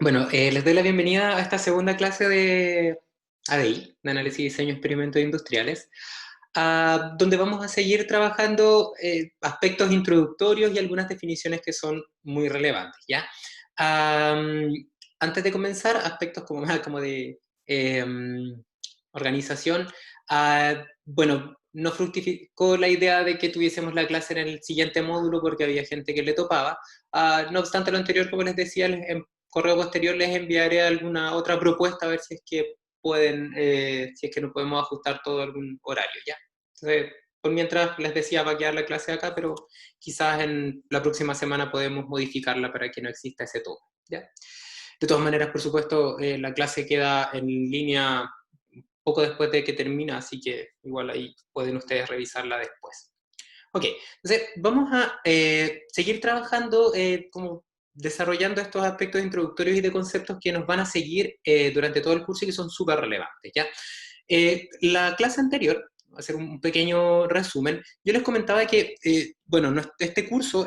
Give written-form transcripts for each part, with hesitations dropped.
Bueno, les doy la bienvenida a esta segunda clase de ADI, de Análisis y Diseño de Experimentos Industriales, donde vamos a seguir trabajando aspectos introductorios y algunas definiciones que son muy relevantes, ¿ya? Am, Antes de comenzar, aspectos como, como de organización. Bueno, no fructificó la idea de que tuviésemos la clase en el siguiente módulo porque había gente que le topaba. No obstante lo anterior, como les decía, correo posterior les enviaré alguna otra propuesta a ver si es que pueden, si es que no podemos ajustar todo algún horario, ¿ya? Entonces, por mientras les decía, va a quedar la clase acá, pero quizás en la próxima semana podemos modificarla para que no exista ese toque, ¿ya? De todas maneras, por supuesto, la clase queda en línea poco después de que termina, así que igual ahí pueden ustedes revisarla después. Ok, entonces vamos a seguir trabajando como desarrollando estos aspectos introductorios y de conceptos que nos van a seguir durante todo el curso y que son súper relevantes, ¿ya? La clase anterior, voy a hacer un pequeño resumen, yo les comentaba que, bueno, este curso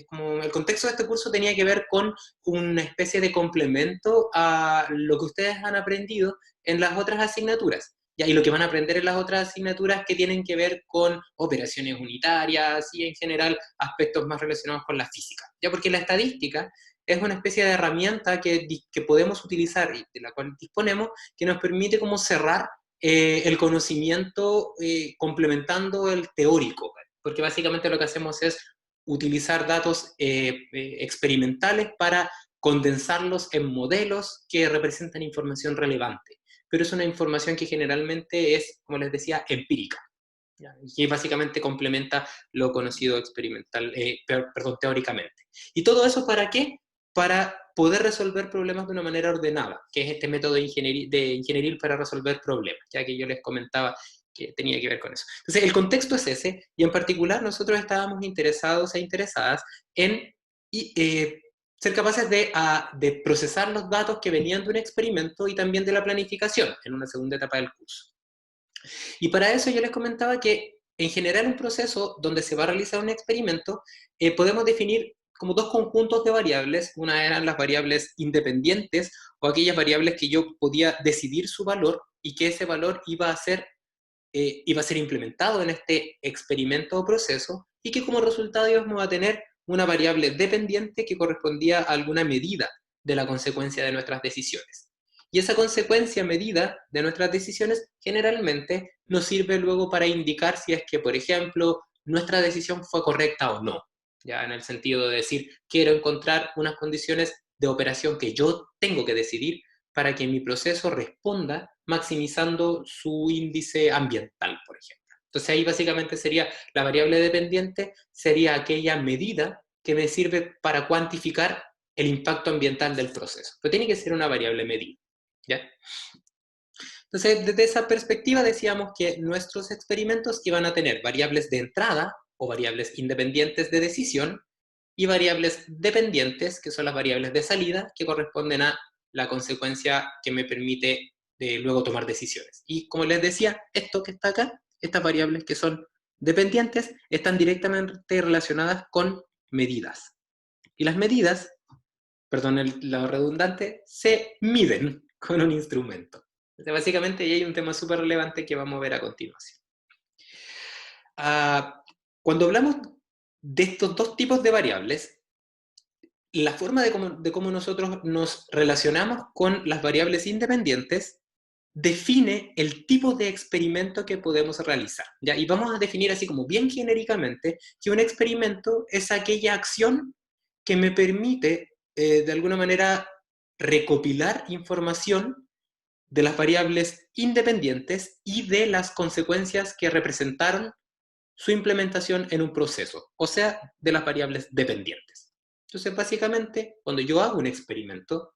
como el contexto de este curso tenía que ver con una especie de complemento a lo que ustedes han aprendido en las otras asignaturas. ¿Ya? Y lo que van a aprender en las otras asignaturas que tienen que ver con operaciones unitarias y en general aspectos más relacionados con la física. ¿Ya? Porque la estadística es una especie de herramienta que podemos utilizar y de la cual disponemos que nos permite como cerrar el conocimiento complementando el teórico, porque básicamente lo que hacemos es utilizar datos experimentales para condensarlos en modelos que representan información relevante, pero es una información que generalmente es, como les decía, empírica, ¿ya? Y que básicamente complementa lo conocido experimental, perdón, teóricamente. ¿Y todo eso para qué? Para poder resolver problemas de una manera ordenada, que es este método de ingenieril para resolver problemas, ya que yo les comentaba que tenía que ver con eso. Entonces, el contexto es ese, y en particular nosotros estábamos interesados e interesadas en ser capaces de procesar los datos que venían de un experimento y también de la planificación en una segunda etapa del curso. Y para eso yo les comentaba que en general un proceso donde se va a realizar un experimento, podemos definir como dos conjuntos de variables. Una eran las variables independientes o aquellas variables que yo podía decidir su valor y que ese valor iba a ser implementado en este experimento o proceso y que como resultado íbamos a tener una variable dependiente que correspondía a alguna medida de la consecuencia de nuestras decisiones. Y esa consecuencia medida de nuestras decisiones generalmente nos sirve luego para indicar si es que, por ejemplo, nuestra decisión fue correcta o no. Ya en el sentido de decir, quiero encontrar unas condiciones de operación que yo tengo que decidir para que mi proceso responda maximizando su índice ambiental, por ejemplo. Entonces ahí básicamente sería la variable dependiente, sería aquella medida que me sirve para cuantificar el impacto ambiental del proceso. Pero tiene que ser una variable medida, ¿ya? Entonces, desde esa perspectiva decíamos que nuestros experimentos iban a tener variables de entrada o variables independientes de decisión y variables dependientes, que son las variables de salida, que corresponden a la consecuencia que me permite luego tomar decisiones. Y como les decía, esto que está acá, estas variables que son dependientes, están directamente relacionadas con medidas. Y las medidas, perdón lo redundante, se miden con un instrumento. Entonces, básicamente, ahí hay un tema súper relevante que vamos a ver a continuación. Cuando hablamos de estos dos tipos de variables, la forma de cómo nosotros nos relacionamos con las variables independientes define el tipo de experimento que podemos realizar, ¿ya? Y vamos a definir así como bien genéricamente que un experimento es aquella acción que me permite, de alguna manera, recopilar información de las variables independientes y de las consecuencias que representaron su implementación en un proceso, o sea, de las variables dependientes. Entonces, básicamente, cuando yo hago un experimento,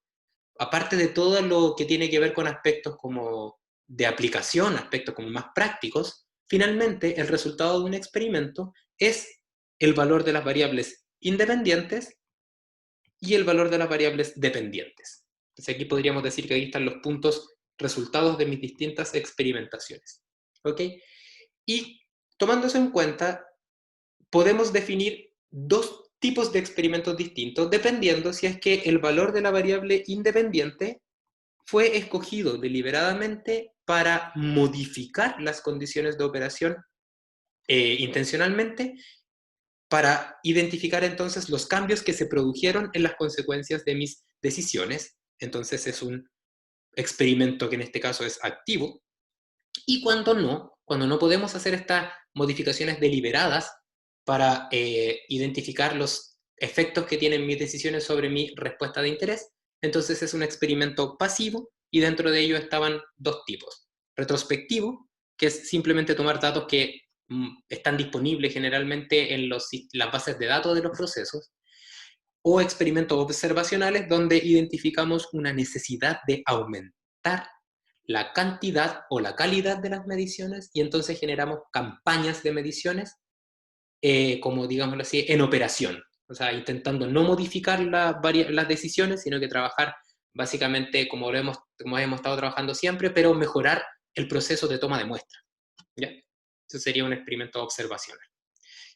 aparte de todo lo que tiene que ver con aspectos como de aplicación, aspectos como más prácticos, finalmente el resultado de un experimento es el valor de las variables independientes y el valor de las variables dependientes. Entonces aquí podríamos decir que ahí están los puntos resultados de mis distintas experimentaciones. ¿Ok? Y tomando eso en cuenta, podemos definir dos tipos de experimentos distintos, dependiendo si es que el valor de la variable independiente fue escogido deliberadamente para modificar las condiciones de operación intencionalmente, para identificar entonces los cambios que se produjeron en las consecuencias de mis decisiones. Entonces es un experimento que en este caso es activo. Y cuando no podemos hacer estas modificaciones deliberadas para identificar los efectos que tienen mis decisiones sobre mi respuesta de interés, entonces es un experimento pasivo y dentro de ello estaban dos tipos. Retrospectivo, que es simplemente tomar datos que están disponibles generalmente en las bases de datos de los procesos, o experimentos observacionales donde identificamos una necesidad de aumentar la cantidad o la calidad de las mediciones y entonces generamos campañas de mediciones, como digámoslo así, en operación. O sea, intentando no modificar las decisiones, sino que trabajar básicamente como hemos estado trabajando siempre, pero mejorar el proceso de toma de muestra. ¿Ya? Eso sería un experimento observacional.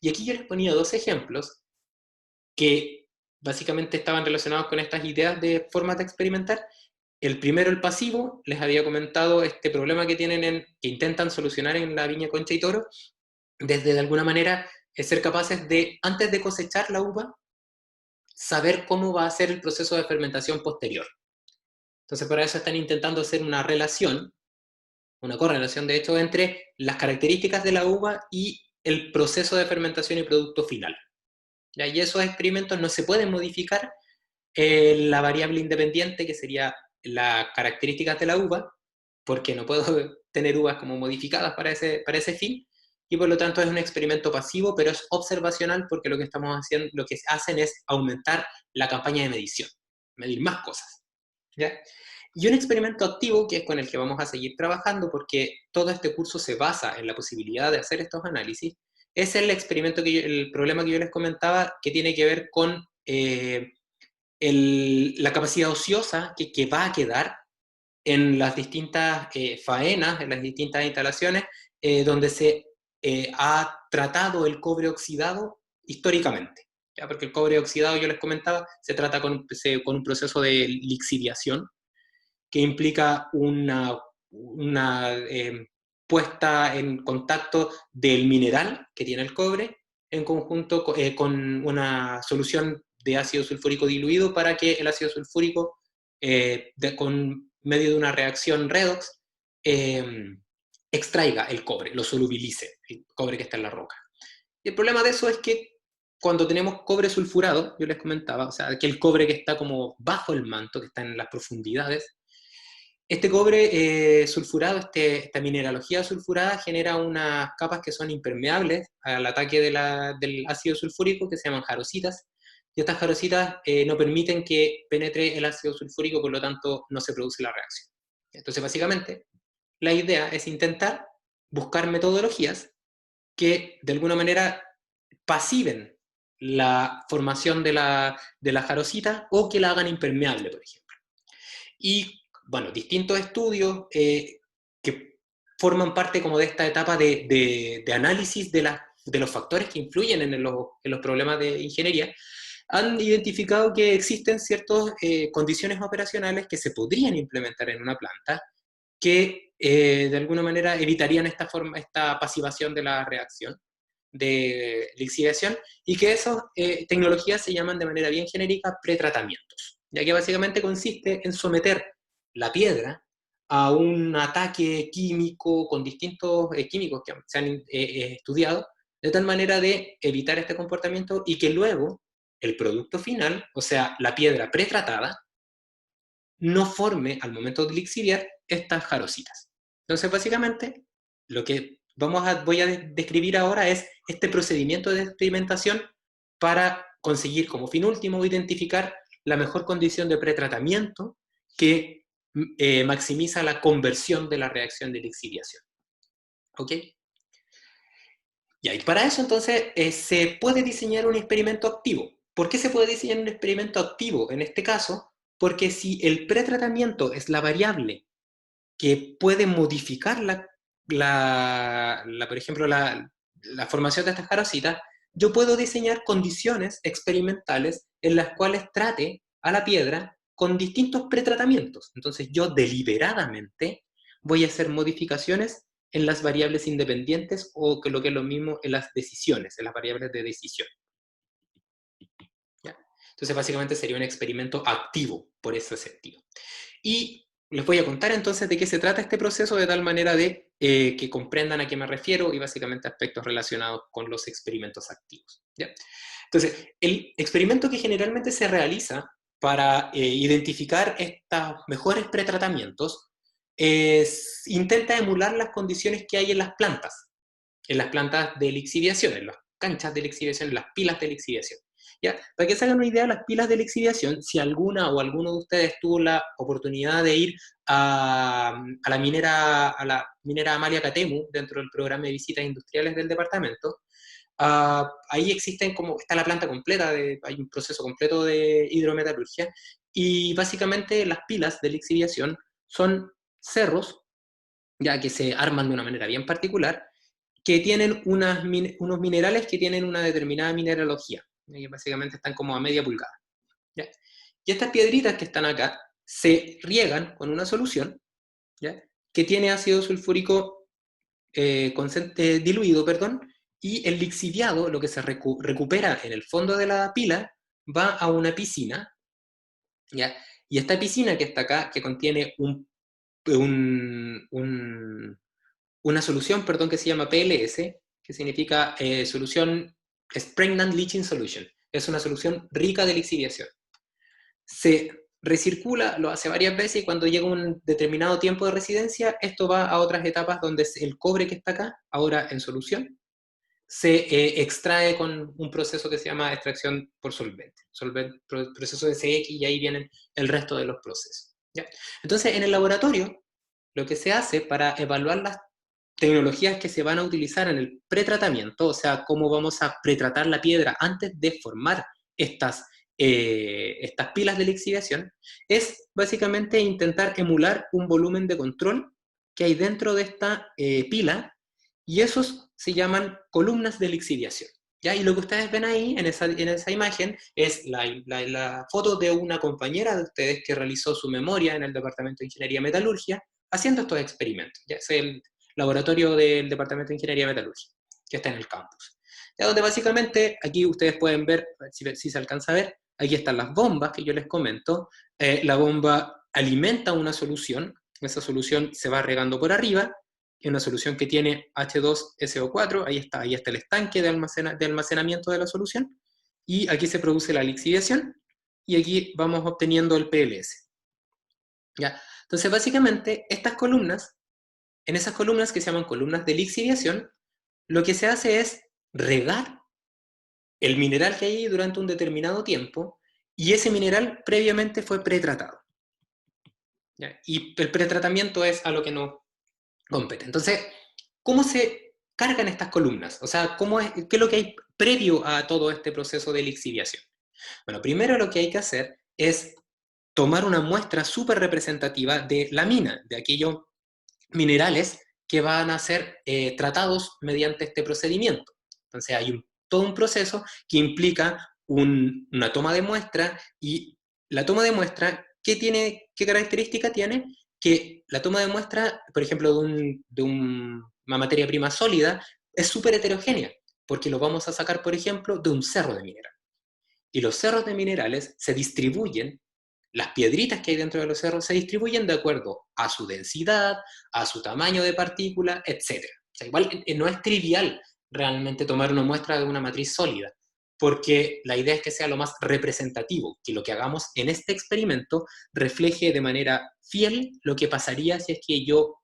Y aquí yo les ponía dos ejemplos que básicamente estaban relacionados con estas ideas de formas de experimentar. El primero, el pasivo, les había comentado este problema que que intentan solucionar en la viña Concha y Toro, desde de alguna manera ser capaces de, antes de cosechar la uva, saber cómo va a ser el proceso de fermentación posterior. Entonces, para eso están intentando hacer una relación, una correlación de hecho, entre las características de la uva y el proceso de fermentación y producto final. ¿Ya? Y esos experimentos no se pueden modificar la variable independiente, que sería las características de la uva, porque no puedo tener uvas como modificadas para ese fin, y por lo tanto es un experimento pasivo, pero es observacional porque lo que estamos haciendo, lo que hacen es aumentar la campaña de medición, medir más cosas. ¿Ya? Y un experimento activo, que es con el que vamos a seguir trabajando, porque todo este curso se basa en la posibilidad de hacer estos análisis, es el experimento el problema que yo les comentaba, que tiene que ver con la capacidad ociosa que va a quedar en las distintas faenas, en las distintas instalaciones, donde se ha tratado el cobre oxidado históricamente. ¿Ya? Porque el cobre oxidado, yo les comentaba, se trata con un proceso de lixiviación, que implica una puesta en contacto del mineral que tiene el cobre en conjunto con una solución de ácido sulfúrico diluido para que el ácido sulfúrico, con medio de una reacción redox, extraiga el cobre, lo solubilice, el cobre que está en la roca. Y el problema de eso es que cuando tenemos cobre sulfurado, yo les comentaba, o sea, que el cobre que está como bajo el manto, que está en las profundidades, este cobre sulfurado, esta mineralogía sulfurada, genera unas capas que son impermeables al ataque del ácido sulfúrico, que se llaman jarositas, y estas jarositas no permiten que penetre el ácido sulfúrico, por lo tanto no se produce la reacción. Entonces, básicamente, la idea es intentar buscar metodologías que de alguna manera pasiven la formación de la jarosita o que la hagan impermeable, por ejemplo. Y bueno, distintos estudios que forman parte como de esta etapa de análisis de los factores que influyen en los problemas de ingeniería, han identificado que existen ciertas condiciones operacionales que se podrían implementar en una planta que de alguna manera evitarían esta pasivación de la reacción de lixiviación, y que esas tecnologías se llaman de manera bien genérica pretratamientos, ya que básicamente consiste en someter la piedra a un ataque químico con distintos químicos que se han estudiado, de tal manera de evitar este comportamiento y que luego el producto final, o sea, la piedra pretratada, no forme al momento de lixiviar estas jarositas. Entonces, básicamente, lo que voy a describir ahora es este procedimiento de experimentación para conseguir como fin último identificar la mejor condición de pretratamiento que maximiza la conversión de la reacción de lixiviación. ¿Ok? Y para eso entonces se puede diseñar un experimento activo. ¿Por qué se puede diseñar un experimento activo en este caso? Porque si el pretratamiento es la variable que puede modificar por ejemplo, la formación de estas jarositas, yo puedo diseñar condiciones experimentales en las cuales trate a la piedra con distintos pretratamientos. Entonces yo deliberadamente voy a hacer modificaciones en las variables independientes o que lo que es lo mismo en las decisiones, en las variables de decisión. ¿Ya? Entonces básicamente sería un experimento activo por ese sentido. Y les voy a contar entonces de qué se trata este proceso de tal manera de que comprendan a qué me refiero y básicamente aspectos relacionados con los experimentos activos. ¿Ya? Entonces, el experimento que generalmente se realiza para identificar estos mejores pretratamientos intenta emular las condiciones que hay en las plantas de lixiviación, en las canchas de lixiviación, en las pilas de lixiviación. ¿Ya? Para que se hagan una idea, las pilas de lixiviación, si alguna o alguno de ustedes tuvo la oportunidad de ir a la minera Amalia Catemu, dentro del programa de visitas industriales del departamento, ahí está la planta completa, hay un proceso completo de hidrometalurgia, y básicamente las pilas de lixiviación son cerros, ya que se arman de una manera bien particular, que tienen unos minerales que tienen una determinada mineralogía, que básicamente están como a media pulgada. ¿Ya? Y estas piedritas que están acá se riegan con una solución, ¿ya? Que tiene ácido sulfúrico diluido, perdón, y el lixiviado, lo que se recupera en el fondo de la pila, va a una piscina, ¿ya? Y esta piscina que está acá, que contiene una solución, perdón, que se llama PLS, que significa solución es Pregnant Leaching Solution. Es una solución rica de lixiviación. Se recircula, lo hace varias veces y cuando llega un determinado tiempo de residencia, esto va a otras etapas donde el cobre que está acá, ahora en solución, se extrae con un proceso que se llama extracción por solvente, proceso de CX, y ahí vienen el resto de los procesos. ¿Ya? Entonces, en el laboratorio, lo que se hace para evaluar las tecnologías que se van a utilizar en el pretratamiento, o sea, cómo vamos a pretratar la piedra antes de formar estas pilas de lixiviación, es básicamente intentar emular un volumen de control que hay dentro de esta pila, y esos se llaman columnas de lixiviación. ¿Ya? Y lo que ustedes ven ahí en esa imagen es la foto de una compañera de ustedes que realizó su memoria en el Departamento de Ingeniería Metalurgia haciendo estos experimentos. ¿Ya? Es el laboratorio del Departamento de Ingeniería Metalurgia, que está en el campus. Ya, donde básicamente, aquí ustedes pueden ver, si se alcanza a ver, aquí están las bombas que yo les comento. La bomba alimenta una solución, esa solución se va regando por arriba, es una solución que tiene H2SO4, ahí está el estanque de almacenamiento de la solución, y aquí se produce la lixiviación, y aquí vamos obteniendo el PLS. ¿Ya? Entonces, básicamente, en esas columnas que se llaman columnas de lixiviación, lo que se hace es regar el mineral que hay ahí durante un determinado tiempo, y ese mineral previamente fue pretratado. ¿Ya? Y el pretratamiento es a lo que no compete. Entonces, ¿cómo se cargan estas columnas? O sea, ¿qué es lo que hay previo a todo este proceso de lixiviación? Bueno, primero lo que hay que hacer es tomar una muestra súper representativa de la mina, de aquellos minerales que van a ser tratados mediante este procedimiento. Entonces hay todo un proceso que implica una toma de muestra, y la toma de muestra, ¿qué característica tiene? Que la toma de muestra, por ejemplo, de una materia prima sólida, es súper heterogénea, porque lo vamos a sacar, por ejemplo, de un cerro de mineral. Y los cerros de minerales se distribuyen, las piedritas que hay dentro de los cerros se distribuyen de acuerdo a su densidad, a su tamaño de partícula, etc. O sea, igual no es trivial realmente tomar una muestra de una matriz sólida, porque la idea es que sea lo más representativo, que lo que hagamos en este experimento refleje de manera fiel lo que pasaría si es que yo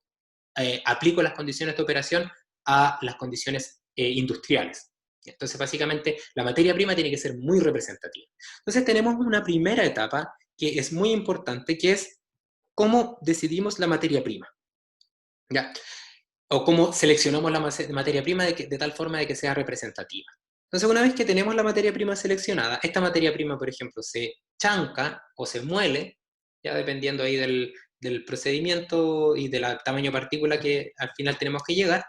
aplico las condiciones de operación a las condiciones industriales. Entonces, básicamente, la materia prima tiene que ser muy representativa. Entonces, tenemos una primera etapa que es muy importante, que es cómo decidimos la materia prima. ¿Ya? O cómo seleccionamos la materia prima de tal forma de que sea representativa. Entonces, una vez que tenemos la materia prima seleccionada, esta materia prima, por ejemplo, se chanca o se muele, ya dependiendo ahí del procedimiento y del tamaño de partícula que al final tenemos que llegar,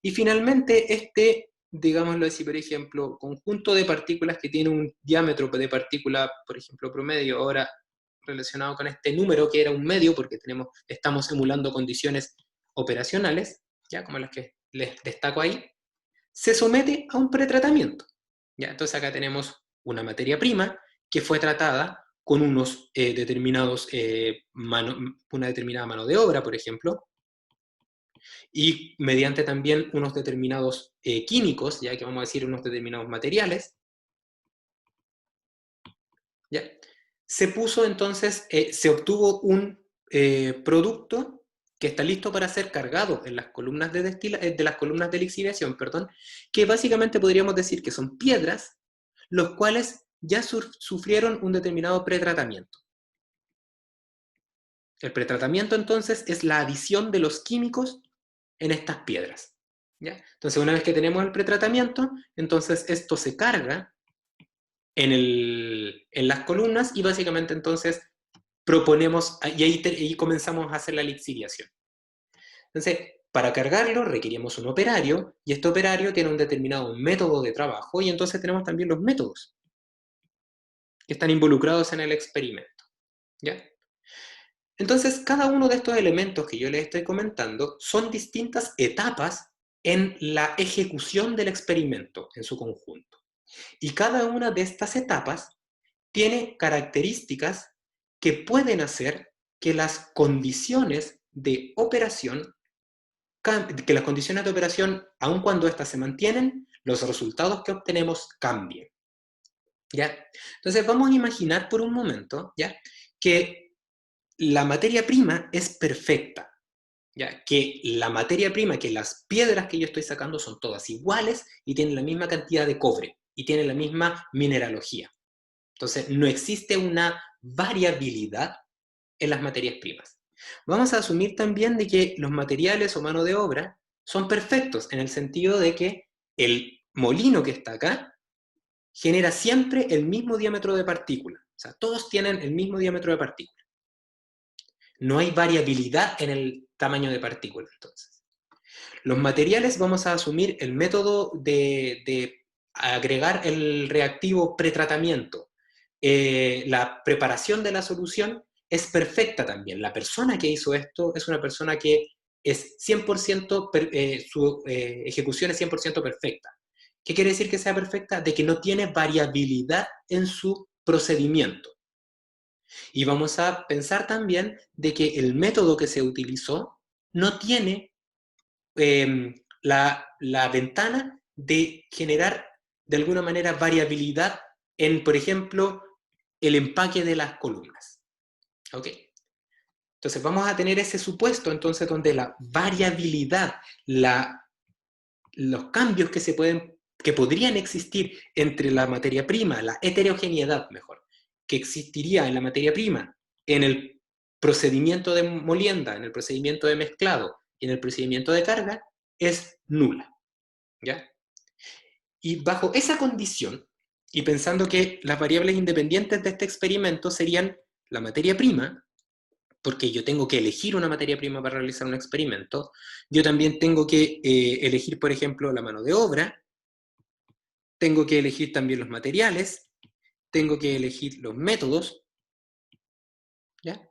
y finalmente este digámoslo así, por ejemplo, conjunto de partículas que tiene un diámetro de partícula, por ejemplo, promedio, ahora relacionado con este número que era un medio, porque estamos emulando condiciones operacionales, ya como las que les destaco ahí, se somete a un pretratamiento. ¿Ya? Entonces acá tenemos una materia prima que fue tratada con unos determinados, una determinada mano de obra, por ejemplo, y mediante también unos determinados químicos, ya que vamos a decir unos determinados materiales, ¿ya? Se puso entonces, se obtuvo un producto que está listo para ser cargado en las columnas de las columnas de lixiviación, perdón, que básicamente podríamos decir que son piedras, los cuales ya sufrieron un determinado pretratamiento. El pretratamiento entonces es la adición de los químicos en estas piedras. ¿Ya? Entonces una vez que tenemos el pretratamiento, entonces esto se carga en las columnas y básicamente entonces proponemos, y ahí comenzamos a hacer la lixiviación. Entonces, para cargarlo requerimos un operario, y este operario tiene un determinado método de trabajo, y entonces tenemos también los métodos que están involucrados en el experimento. ¿Ya? Entonces, cada uno de estos elementos que yo les estoy comentando son distintas etapas en la ejecución del experimento en su conjunto. Y cada una de estas etapas tiene características que pueden hacer que las condiciones de operación, aun cuando éstas se mantienen, los resultados que obtenemos cambien. ¿Ya? Entonces vamos a imaginar por un momento, ¿ya?, que la materia prima es perfecta, ¿ya? Que la materia prima, que las piedras que yo estoy sacando son todas iguales y tienen la misma cantidad de cobre y tienen la misma mineralogía. Entonces, no existe una variabilidad en las materias primas. Vamos a asumir también de que los materiales o mano de obra son perfectos, en el sentido de que el molino que está acá genera siempre el mismo diámetro de partícula. O sea, todos tienen el mismo diámetro de partícula. No hay variabilidad en el tamaño de partícula, entonces. Los materiales vamos a asumir el método de agregar el reactivo pretratamiento. La preparación de la solución es perfecta también. La persona que hizo esto es una persona que es 100%, su ejecución es 100% perfecta. ¿Qué quiere decir que sea perfecta? De que no tiene variabilidad en su procedimiento. Y vamos a pensar también de que el método que se utilizó no tiene la ventana de generar de alguna manera variabilidad en, por ejemplo, el empaque de las columnas. ¿Ok? Entonces vamos a tener ese supuesto entonces donde la variabilidad, los cambios que podrían existir entre la materia prima, la heterogeneidad mejor, que existiría en la materia prima, en el procedimiento de molienda, en el procedimiento de mezclado y en el procedimiento de carga, es nula. ¿Ya? Y bajo esa condición, y pensando que las variables independientes de este experimento serían la materia prima, porque yo tengo que elegir una materia prima para realizar un experimento, yo también tengo que elegir, por ejemplo, la mano de obra, tengo que elegir también los materiales, tengo que elegir los métodos, ¿ya?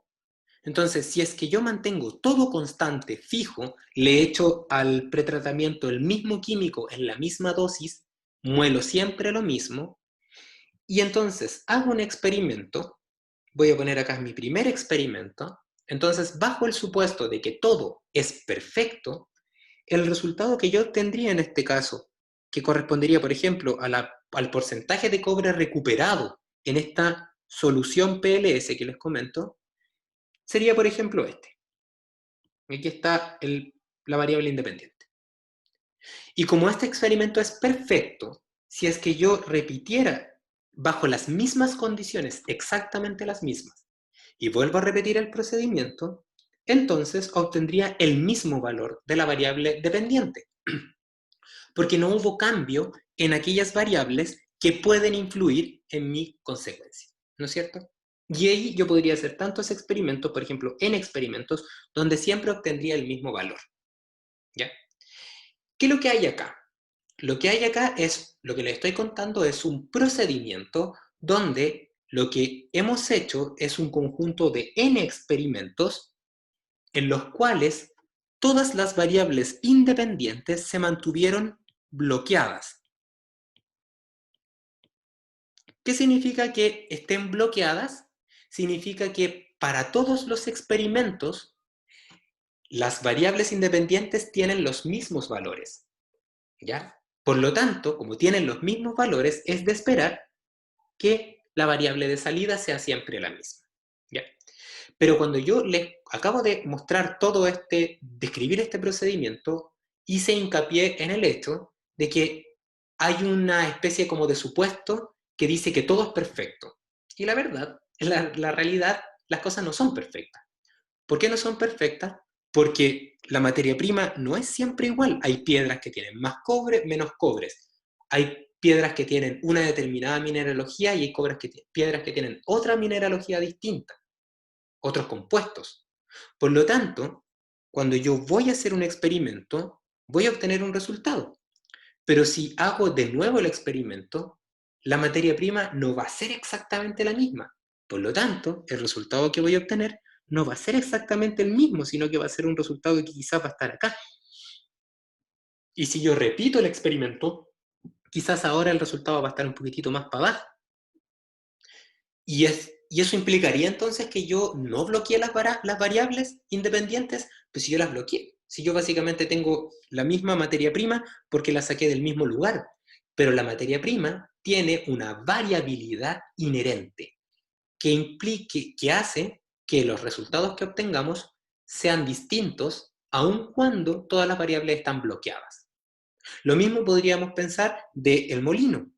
Entonces, si es que yo mantengo todo constante, fijo, le echo al pretratamiento el mismo químico en la misma dosis, muelo siempre lo mismo, y entonces hago un experimento, voy a poner acá mi primer experimento, entonces bajo el supuesto de que todo es perfecto, el resultado que yo obtendría en este caso, que correspondería, por ejemplo, al porcentaje de cobre recuperado en esta solución PLS que les comento, sería, por ejemplo, este. Aquí está la variable independiente. Y como este experimento es perfecto, si es que yo repitiera bajo las mismas condiciones, exactamente las mismas, y vuelvo a repetir el procedimiento, entonces obtendría el mismo valor de la variable dependiente, porque no hubo cambio en aquellas variables que pueden influir en mi consecuencia, ¿no es cierto? Y ahí yo podría hacer tantos experimentos, por ejemplo, en experimentos, donde siempre obtendría el mismo valor, ¿ya? ¿Qué es lo que hay acá? Lo que hay acá es, lo que les estoy contando es un procedimiento donde lo que hemos hecho es un conjunto de n experimentos en los cuales todas las variables independientes se mantuvieron bloqueadas. ¿Qué significa que estén bloqueadas? Significa que para todos los experimentos, las variables independientes tienen los mismos valores, ¿ya? Por lo tanto, como tienen los mismos valores, es de esperar que la variable de salida sea siempre la misma, ¿ya? Pero cuando yo les acabo de mostrar todo describir este procedimiento, hice hincapié en el hecho de que hay una especie como de supuesto que dice que todo es perfecto. Y la verdad, la realidad, las cosas no son perfectas. ¿Por qué no son perfectas? Porque la materia prima no es siempre igual. Hay piedras que tienen más cobre, menos cobres. Hay piedras que tienen una determinada mineralogía y hay piedras que tienen otra mineralogía distinta, otros compuestos. Por lo tanto, cuando yo voy a hacer un experimento, voy a obtener un resultado. Pero si hago de nuevo el experimento, la materia prima no va a ser exactamente la misma. Por lo tanto, el resultado que voy a obtener no va a ser exactamente el mismo, sino que va a ser un resultado que quizás va a estar acá. Y si yo repito el experimento, quizás ahora el resultado va a estar un poquitito más para abajo. Y eso implicaría entonces que yo no bloqueé las variables independientes, pues si yo las bloqueé, si yo básicamente tengo la misma materia prima porque la saqué del mismo lugar, pero la materia prima tiene una variabilidad inherente que hace que los resultados que obtengamos sean distintos aun cuando todas las variables están bloqueadas. Lo mismo podríamos pensar del molino.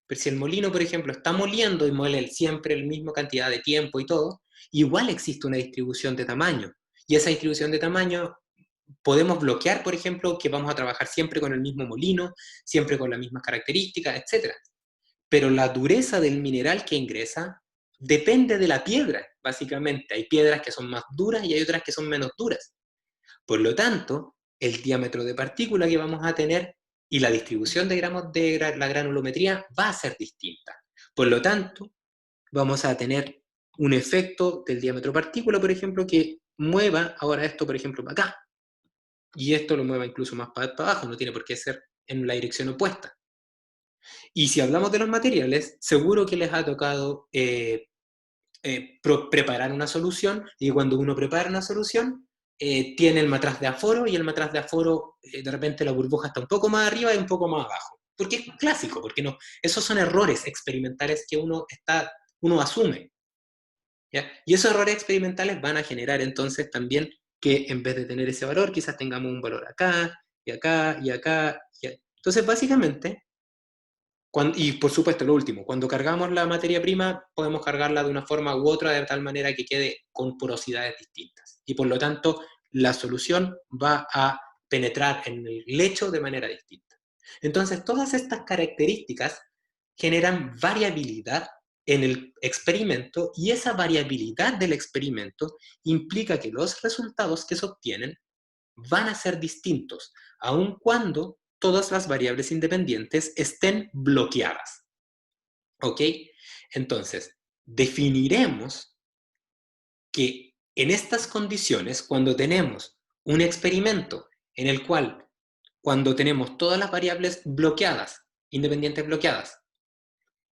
Pero si el molino, por ejemplo, está moliendo y muele siempre la misma cantidad de tiempo y todo, igual existe una distribución de tamaño. Y esa distribución de tamaño podemos bloquear, por ejemplo, que vamos a trabajar siempre con el mismo molino, siempre con las mismas características, etc. Pero la dureza del mineral que ingresa depende de la piedra, básicamente. Hay piedras que son más duras y hay otras que son menos duras. Por lo tanto, el diámetro de partícula que vamos a tener y la distribución de gramos de la granulometría va a ser distinta. Por lo tanto, vamos a tener un efecto del diámetro partícula, por ejemplo, que mueva ahora esto, por ejemplo, para acá. Y esto lo mueva incluso más para abajo, no tiene por qué ser en la dirección opuesta. Y si hablamos de los materiales, seguro que les ha tocado preparar una solución, y cuando uno prepara una solución, tiene el matraz de aforo, y el matraz de aforo, de repente la burbuja está un poco más arriba y un poco más abajo. Porque es clásico, porque no, esos son errores experimentales que uno asume. ¿Ya? Y esos errores experimentales van a generar entonces también que en vez de tener ese valor, quizás tengamos un valor acá, y acá, y acá. Entonces, básicamente, y por supuesto, lo último, cuando cargamos la materia prima, podemos cargarla de una forma u otra de tal manera que quede con porosidades distintas. Y por lo tanto, la solución va a penetrar en el lecho de manera distinta. Entonces, todas estas características generan variabilidad en el experimento y esa variabilidad del experimento implica que los resultados que se obtienen van a ser distintos, aun cuando todas las variables independientes estén bloqueadas. ¿Ok? Entonces, definiremos que en estas condiciones, cuando tenemos un experimento en el cual, cuando tenemos todas las variables bloqueadas, independientes bloqueadas,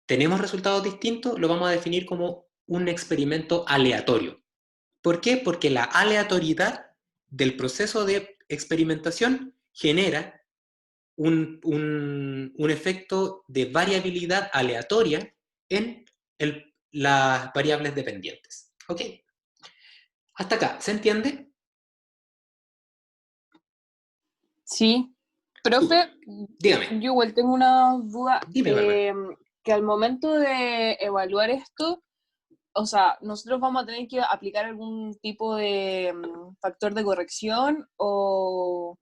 tenemos resultados distintos, lo vamos a definir como un experimento aleatorio. ¿Por qué? Porque la aleatoriedad del proceso de experimentación genera un efecto de variabilidad aleatoria en las variables dependientes. ¿Ok? Hasta acá, ¿se entiende? Sí, Súper. profe, Dígame. yo igual tengo una duda, Dime, Bárbara. que al momento de evaluar esto, o sea, nosotros vamos a tener que aplicar algún tipo de factor de corrección o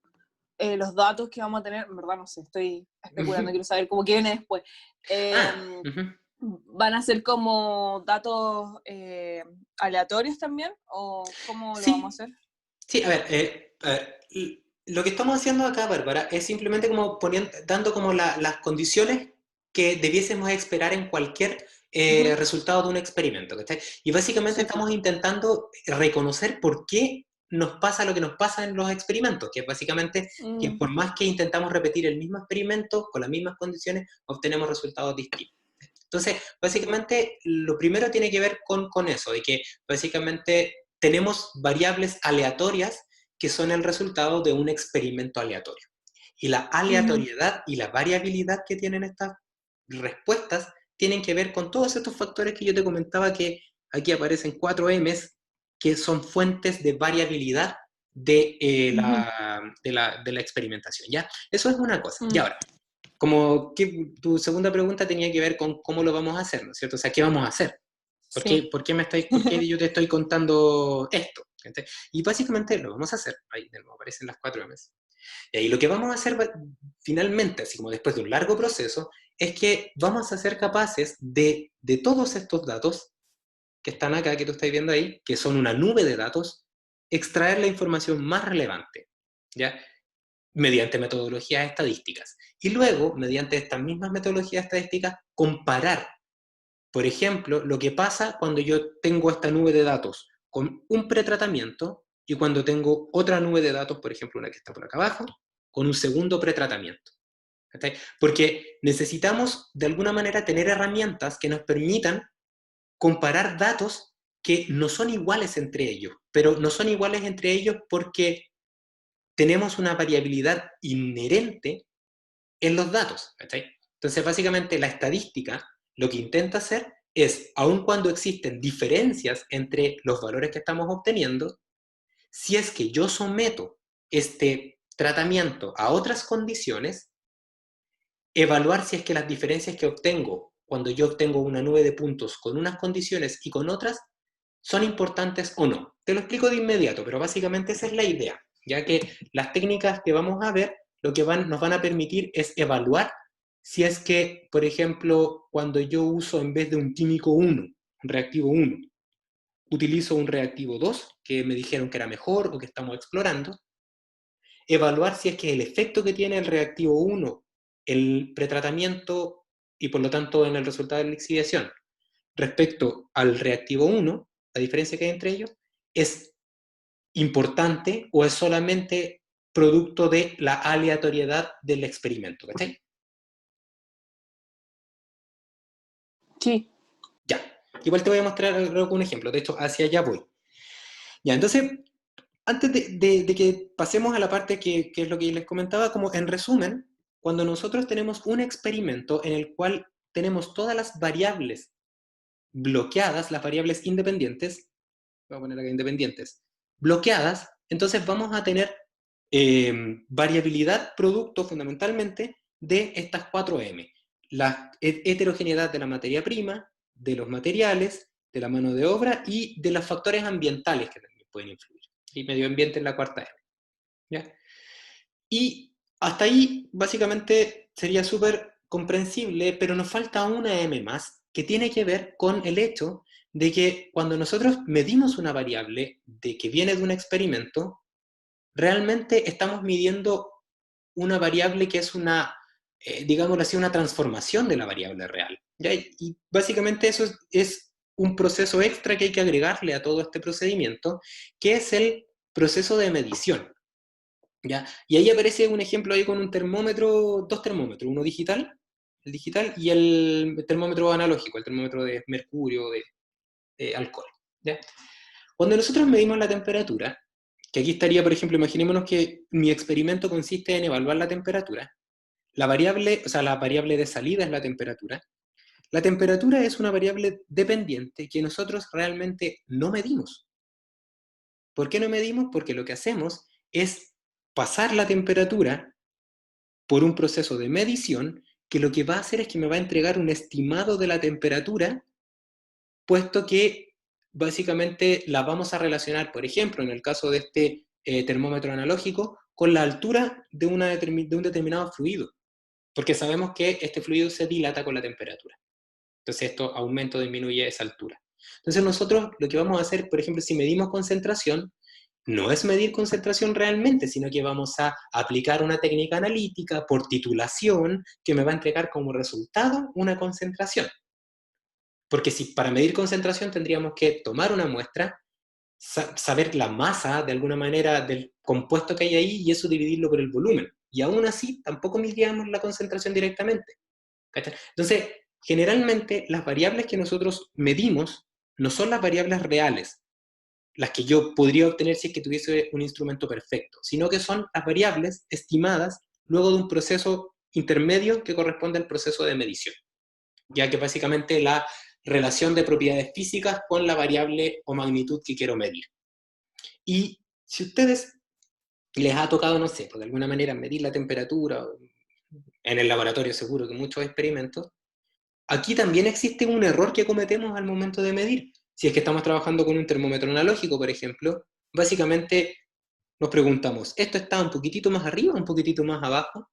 los datos que vamos a tener, en verdad no sé, estoy especulando, quiero saber cómo que viene después. Ah, Eh, uh-huh. ¿Van a ser como datos aleatorios también? ¿O cómo lo vamos Sí, a hacer? sí, a ver, Lo que estamos haciendo acá, Bárbara, es simplemente como dando como las condiciones que debiésemos esperar en cualquier Ujú. resultado de un experimento, ¿cachai? Y básicamente Sí, po. estamos intentando reconocer por qué nos pasa lo que nos pasa en los experimentos, que es básicamente que Mm, por más que intentamos repetir el mismo experimento con las mismas condiciones, obtenemos resultados distintos. Entonces, sí, po. básicamente, lo primero tiene que ver con eso, de que básicamente tenemos variables aleatorias que son el resultado de un experimento aleatorio. Y la Ujú. aleatoriedad y la variabilidad que tienen estas respuestas tienen que ver con todos estos factores que yo te comentaba que aquí aparecen 4 M's que son fuentes de variabilidad Ujú. de la experimentación. ¿Ya? Eso es una cosa. Y Mm, ahora, como que tu segunda pregunta tenía que ver con cómo lo vamos a hacer, ¿no es cierto? O sea, ¿qué vamos a hacer? sí. Por qué yo te estoy contando esto? Y básicamente lo vamos a hacer. Ahí de nuevo aparecen las 4 M's. Y ahí lo que vamos a hacer finalmente, así como después de un largo proceso, es que vamos a ser capaces de todos estos datos que están acá, que tú estás viendo ahí, que son una nube de datos, extraer la información más relevante, ¿ya? Mediante metodologías estadísticas. Y luego, mediante estas mismas metodologías estadísticas, comparar, por ejemplo, lo que pasa cuando yo tengo esta nube de datos con un pretratamiento y cuando tengo otra nube de datos, por ejemplo, una que está por acá abajo, con un segundo pretratamiento. Porque necesitamos, de alguna manera, tener herramientas que nos permitan comparar datos que no son iguales entre ellos, pero no son iguales entre ellos porque tenemos una variabilidad inherente en los datos. ¿Cachai? Entonces, básicamente, la estadística lo que intenta hacer es, aun cuando existen diferencias entre los valores que estamos obteniendo, si es que yo someto este tratamiento a otras condiciones, evaluar si es que las diferencias que obtengo cuando yo obtengo una nube de puntos con unas condiciones y con otras son importantes o no. Te lo explico de inmediato, pero básicamente esa es la idea, ya que las técnicas que vamos a ver lo que nos van a permitir es evaluar si es que, por ejemplo, cuando yo uso en vez de un químico 1, un reactivo 1, utilizo un reactivo 2, que me dijeron que era mejor o que estamos explorando, evaluar si es que el efecto que tiene el reactivo 1, el pretratamiento y por lo tanto en el resultado de la lixiviación respecto al reactivo 1, la diferencia que hay entre ellos, es importante o es solamente producto de la aleatoriedad del experimento. ¿Cachai? Sí. Ya. Igual te voy a mostrar luego un ejemplo. De hecho, hacia allá voy. Ya, entonces, antes de que pasemos a la parte que es lo que les comentaba, como en resumen, cuando nosotros tenemos un experimento en el cual tenemos todas las variables bloqueadas, las variables independientes, voy a poner acá independientes, bloqueadas, entonces vamos a tener variabilidad producto fundamentalmente de estas 4M. La heterogeneidad de la materia prima, de los materiales, de la mano de obra y de los factores ambientales que también pueden influir. Y medio ambiente en la cuarta M. ¿Ya? Y hasta ahí básicamente sería súper comprensible, pero nos falta una M más que tiene que ver con el hecho de que cuando nosotros medimos una variable de que viene de un experimento, realmente estamos midiendo una variable que es una, digámoslo así, una transformación de la variable real. ¿Ya? Y básicamente eso es un proceso extra que hay que agregarle a todo este procedimiento, que es el proceso de medición. ¿Ya? Y ahí aparece un ejemplo ahí con un termómetro, dos termómetros, uno digital, el digital, y el termómetro analógico, el termómetro de mercurio, de alcohol. ¿Ya? Cuando nosotros medimos la temperatura, que aquí estaría, por ejemplo, imaginémonos que mi experimento consiste en evaluar la temperatura, la variable, o sea, la variable de salida es la temperatura. La temperatura es una variable dependiente que nosotros realmente no medimos. ¿Por qué no medimos? Porque lo que hacemos es pasar la temperatura por un proceso de medición que lo que va a hacer es que me va a entregar un estimado de la temperatura, puesto que básicamente la vamos a relacionar, por ejemplo, en el caso de este termómetro analógico, con la altura de un determinado fluido, porque sabemos que este fluido se dilata con la temperatura. Entonces esto aumenta o disminuye esa altura. Entonces nosotros lo que vamos a hacer, por ejemplo, si medimos concentración, no es medir concentración realmente, sino que vamos a aplicar una técnica analítica por titulación que me va a entregar como resultado una concentración. Porque si para medir concentración tendríamos que tomar una muestra, saber la masa de alguna manera del compuesto que hay ahí y eso dividirlo por el volumen. Y aún así tampoco midíamos la concentración directamente. ¿Cachai? Entonces, generalmente las variables que nosotros medimos no son las variables reales, las que yo podría obtener si es que tuviese un instrumento perfecto, sino que son las variables estimadas luego de un proceso intermedio que corresponde al proceso de medición, ya que básicamente la relación de propiedades físicas con la variable o magnitud que quiero medir. Y si a ustedes les ha tocado, no sé, pues de alguna manera medir la temperatura, en el laboratorio seguro que muchos experimentos, aquí también existe un error que cometemos al momento de medir. Si es que estamos trabajando con un termómetro analógico, por ejemplo, básicamente nos preguntamos, ¿esto está un poquitito más arriba o un poquitito más abajo?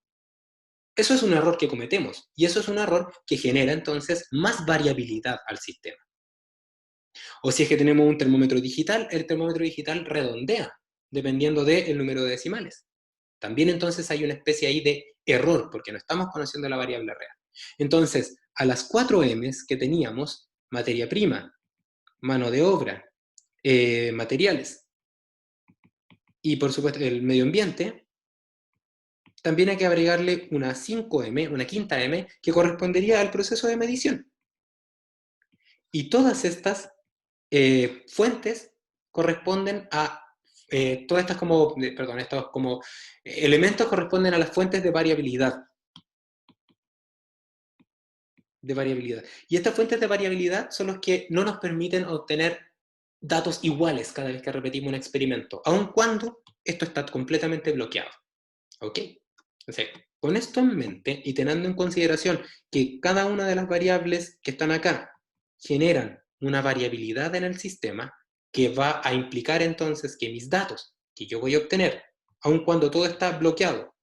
Eso es un error que cometemos, y eso es un error que genera entonces más variabilidad al sistema. O si es que tenemos un termómetro digital, el termómetro digital redondea, dependiendo del número de decimales. También entonces hay una especie ahí de error, porque no estamos conociendo la variable real. Entonces, a las 4 M's que teníamos, materia prima, mano de obra, materiales y por supuesto el medio ambiente, también hay que agregarle una 5M, una quinta M, que correspondería al proceso de medición. Y todas estas fuentes corresponden a, todas estas como, perdón, estos como elementos corresponden a las fuentes de variabilidad. Y estas fuentes de variabilidad son los que no nos permiten obtener datos iguales cada vez que repetimos un experimento, aun cuando esto está completamente bloqueado. ¿Ok? Entonces, con esto en mente y teniendo en consideración que cada una de las variables que están acá generan una variabilidad en el sistema que va a implicar entonces que mis datos que yo voy a obtener, aun cuando todo está bloqueado,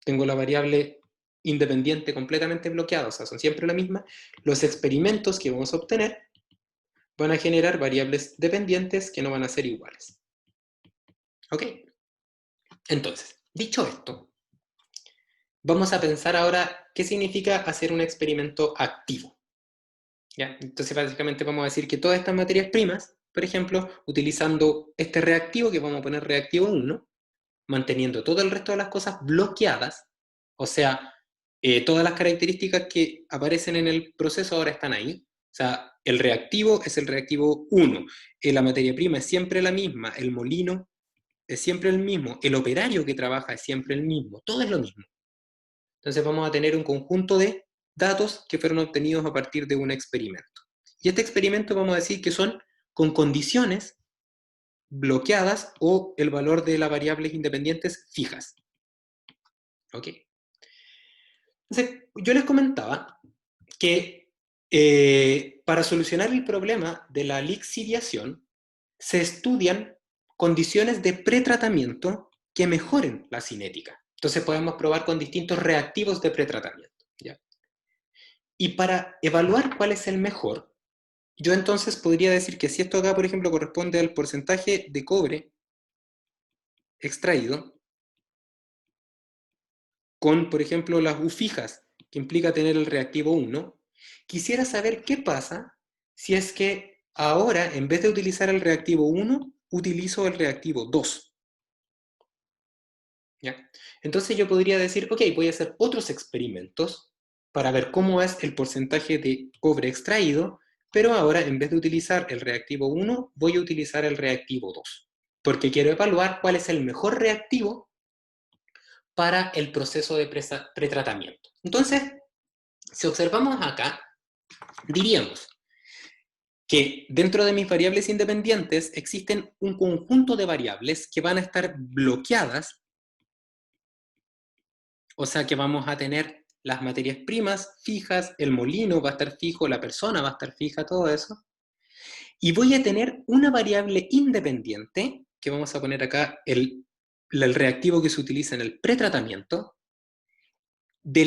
tengo la variable independiente completamente bloqueada, o sea, son siempre la misma, los experimentos que vamos a obtener van a generar variables dependientes que no van a ser iguales. ¿Ok? Entonces, dicho esto, vamos a pensar ahora qué significa hacer un experimento activo. ¿Ya? Entonces, básicamente vamos a decir que todas estas materias primas, por ejemplo, utilizando este reactivo, que vamos a poner reactivo 1, manteniendo todo el resto de las cosas bloqueadas, o sea, todas las características que aparecen en el proceso ahora están ahí. O sea, el reactivo es el reactivo 1, la materia prima es siempre la misma, el molino es siempre el mismo, el operario que trabaja es siempre el mismo, todo es lo mismo. Entonces vamos a tener un conjunto de datos que fueron obtenidos a partir de un experimento. Y este experimento vamos a decir que son con condiciones bloqueadas o el valor de las variables independientes fijas. ¿Ok? Entonces, yo les comentaba que para solucionar el problema de la lixiviación se estudian condiciones de pretratamiento que mejoren la cinética. Entonces podemos probar con distintos reactivos de pretratamiento. ¿Ya? Y para evaluar cuál es el mejor, yo entonces podría decir que si esto acá, por ejemplo, corresponde al porcentaje de cobre extraído, con, por ejemplo, las U fijas, que implica tener el reactivo 1, quisiera saber qué pasa si es que ahora, en vez de utilizar el reactivo 1, utilizo el reactivo 2. ¿Ya? Entonces yo podría decir, ok, voy a hacer otros experimentos para ver cómo es el porcentaje de cobre extraído, pero ahora en vez de utilizar el reactivo 1, voy a utilizar el reactivo 2, porque quiero evaluar cuál es el mejor reactivo para el proceso de pretratamiento. Entonces, si observamos acá, diríamos que dentro de mis variables independientes existen un conjunto de variables que van a estar bloqueadas, o sea que vamos a tener las materias primas fijas, el molino va a estar fijo, la persona va a estar fija, todo eso, y voy a tener una variable independiente, que vamos a poner acá el reactivo que se utiliza en el pretratamiento,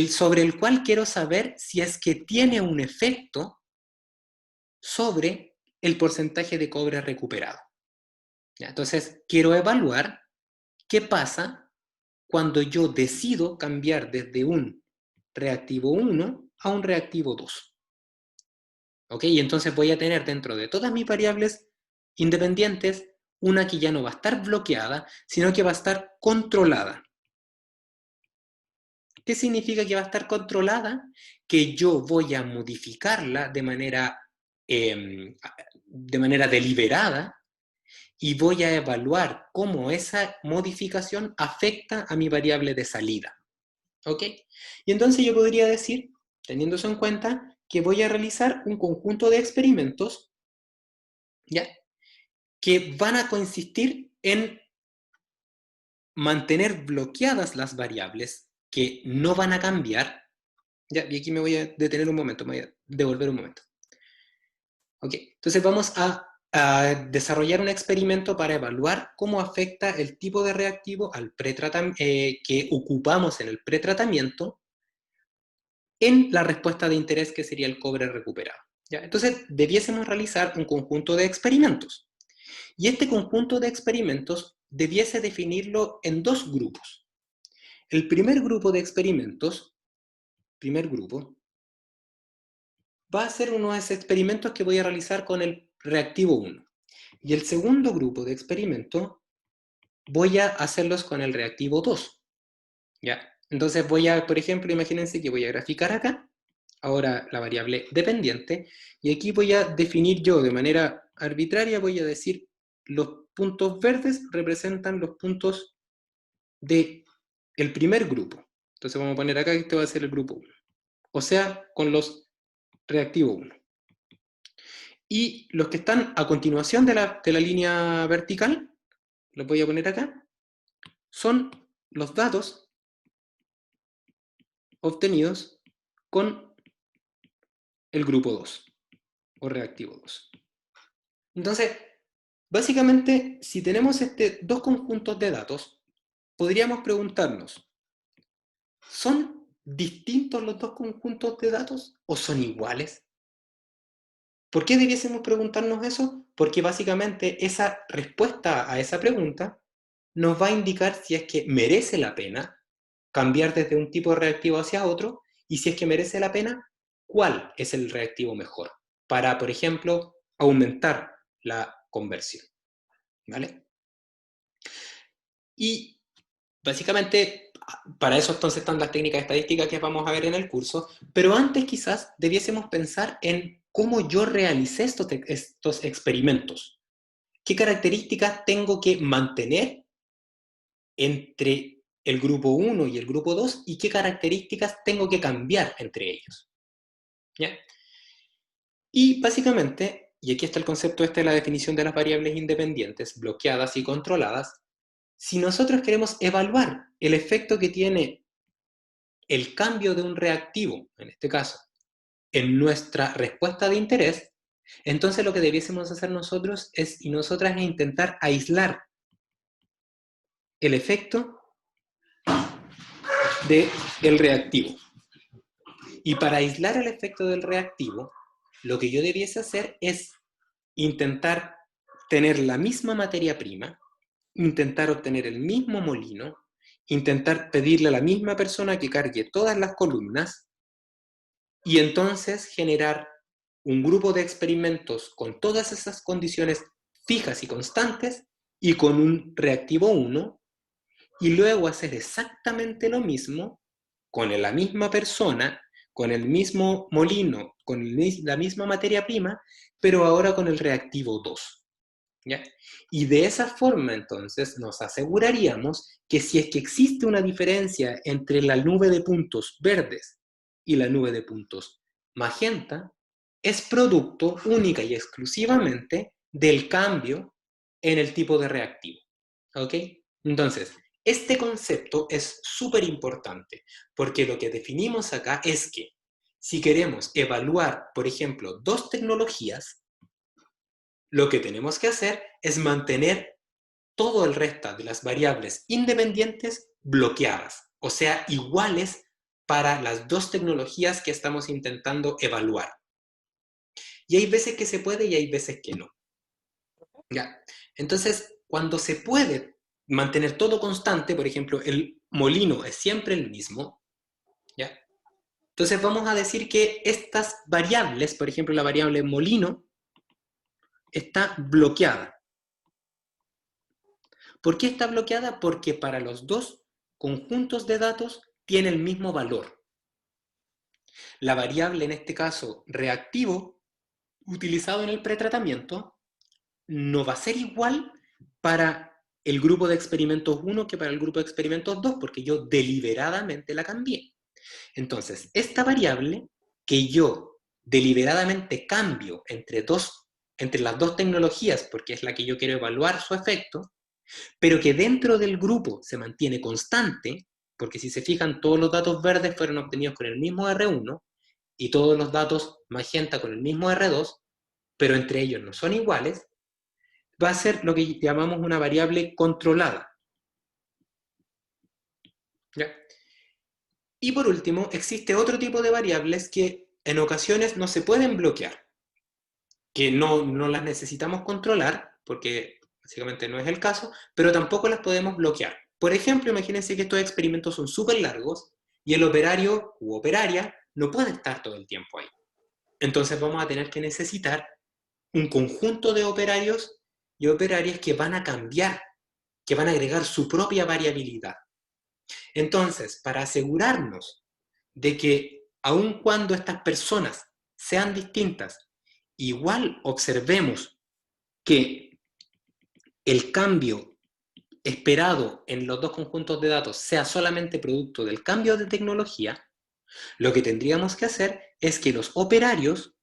sobre el cual quiero saber si es que tiene un efecto sobre el porcentaje de cobre recuperado. ¿Ya? Entonces, quiero evaluar qué pasa cuando yo decido cambiar desde un reactivo 1 a un reactivo 2. ¿Ok? Y entonces voy a tener dentro de todas mis variables independientes una que ya no va a estar bloqueada, sino que va a estar controlada. ¿Qué significa que va a estar controlada? Que yo voy a modificarla de manera deliberada y voy a evaluar cómo esa modificación afecta a mi variable de salida. ¿Ok? Y entonces yo podría decir, teniendo eso en cuenta, que voy a realizar un conjunto de experimentos, ¿ya? Que van a consistir en mantener bloqueadas las variables que no van a cambiar. Ya, y aquí me voy a detener un momento, me voy a devolver un momento. Ok, entonces vamos a desarrollar un experimento para evaluar cómo afecta el tipo de reactivo que ocupamos en el pretratamiento en la respuesta de interés, que sería el cobre recuperado. ¿Ya? Entonces, debiésemos realizar un conjunto de experimentos. Y este conjunto de experimentos debiese definirlo en dos grupos. El primer grupo de experimentos, va a ser unos experimentos que voy a realizar con el reactivo 1. Y el segundo grupo de experimentos voy a hacerlos con el reactivo 2. ¿Ya? Entonces voy a, por ejemplo, imagínense que voy a graficar acá, ahora la variable dependiente, y aquí voy a definir yo de manera arbitraria, voy a decir los puntos verdes representan los puntos del primer grupo. Entonces vamos a poner acá que este va a ser el grupo 1. O sea, con los reactivo 1. Y los que están a continuación de la línea vertical, los voy a poner acá, son los datos obtenidos con el grupo 2 o reactivo 2. Entonces, básicamente, si tenemos dos conjuntos de datos, podríamos preguntarnos, ¿son distintos los dos conjuntos de datos o son iguales? ¿Por qué debiésemos preguntarnos eso? Porque básicamente esa respuesta a esa pregunta nos va a indicar si es que merece la pena cambiar desde un tipo de reactivo hacia otro, y si es que merece la pena, cuál es el reactivo mejor para, por ejemplo, aumentar la conversión. ¿Vale? Y básicamente, para eso entonces están las técnicas estadísticas que vamos a ver en el curso, pero antes quizás debiésemos pensar en cómo yo realicé estos experimentos. ¿Qué características tengo que mantener entre el grupo 1 y el grupo 2 y qué características tengo que cambiar entre ellos? ¿Ya? Y básicamente, y aquí está el concepto de la definición de las variables independientes, bloqueadas y controladas, si nosotros queremos evaluar el efecto que tiene el cambio de un reactivo, en este caso, en nuestra respuesta de interés, entonces lo que debiésemos hacer nosotros y nosotras es intentar aislar el efecto del reactivo. Y para aislar el efecto del reactivo, lo que yo debiese hacer es intentar tener la misma materia prima, intentar obtener el mismo molino, intentar pedirle a la misma persona que cargue todas las columnas y entonces generar un grupo de experimentos con todas esas condiciones fijas y constantes y con un reactivo 1 y luego hacer exactamente lo mismo con la misma persona, con el mismo molino, con la misma materia prima, pero ahora con el reactivo 2. ¿Ya? Y de esa forma entonces nos aseguraríamos que si es que existe una diferencia entre la nube de puntos verdes y la nube de puntos magenta, es producto única y exclusivamente del cambio en el tipo de reactivo. ¿Ok? Entonces, este concepto es súper importante porque lo que definimos acá es que si queremos evaluar, por ejemplo, dos tecnologías, lo que tenemos que hacer es mantener todo el resto de las variables independientes bloqueadas, o sea, iguales para las dos tecnologías que estamos intentando evaluar. Y hay veces que se puede y hay veces que no. ¿Ya? Entonces, cuando se puede mantener todo constante, por ejemplo, el molino es siempre el mismo, ¿ya? Entonces vamos a decir que estas variables, por ejemplo, la variable molino, está bloqueada. ¿Por qué está bloqueada? Porque para los dos conjuntos de datos tiene el mismo valor. La variable, en este caso, reactivo, utilizado en el pretratamiento, no va a ser igual para el grupo de experimentos 1 que para el grupo de experimentos 2, porque yo deliberadamente la cambié. Entonces, esta variable que yo deliberadamente cambio entre las dos tecnologías, porque es la que yo quiero evaluar su efecto, pero que dentro del grupo se mantiene constante, porque si se fijan, todos los datos verdes fueron obtenidos con el mismo R1 y todos los datos magenta con el mismo R2, pero entre ellos no son iguales, va a ser lo que llamamos una variable controlada. ¿Ya? Y por último, existe otro tipo de variables que en ocasiones no se pueden bloquear, que no las necesitamos controlar, porque básicamente no es el caso, pero tampoco las podemos bloquear. Por ejemplo, imagínense que estos experimentos son súper largos y el operario u operaria no puede estar todo el tiempo ahí. Entonces vamos a tener que necesitar un conjunto de operarios y operarias que van a cambiar, que van a agregar su propia variabilidad. Entonces, para asegurarnos de que aun cuando estas personas sean distintas, igual observemos que el cambio esperado en los dos conjuntos de datos sea solamente producto del cambio de tecnología, lo que tendríamos que hacer es que los operarios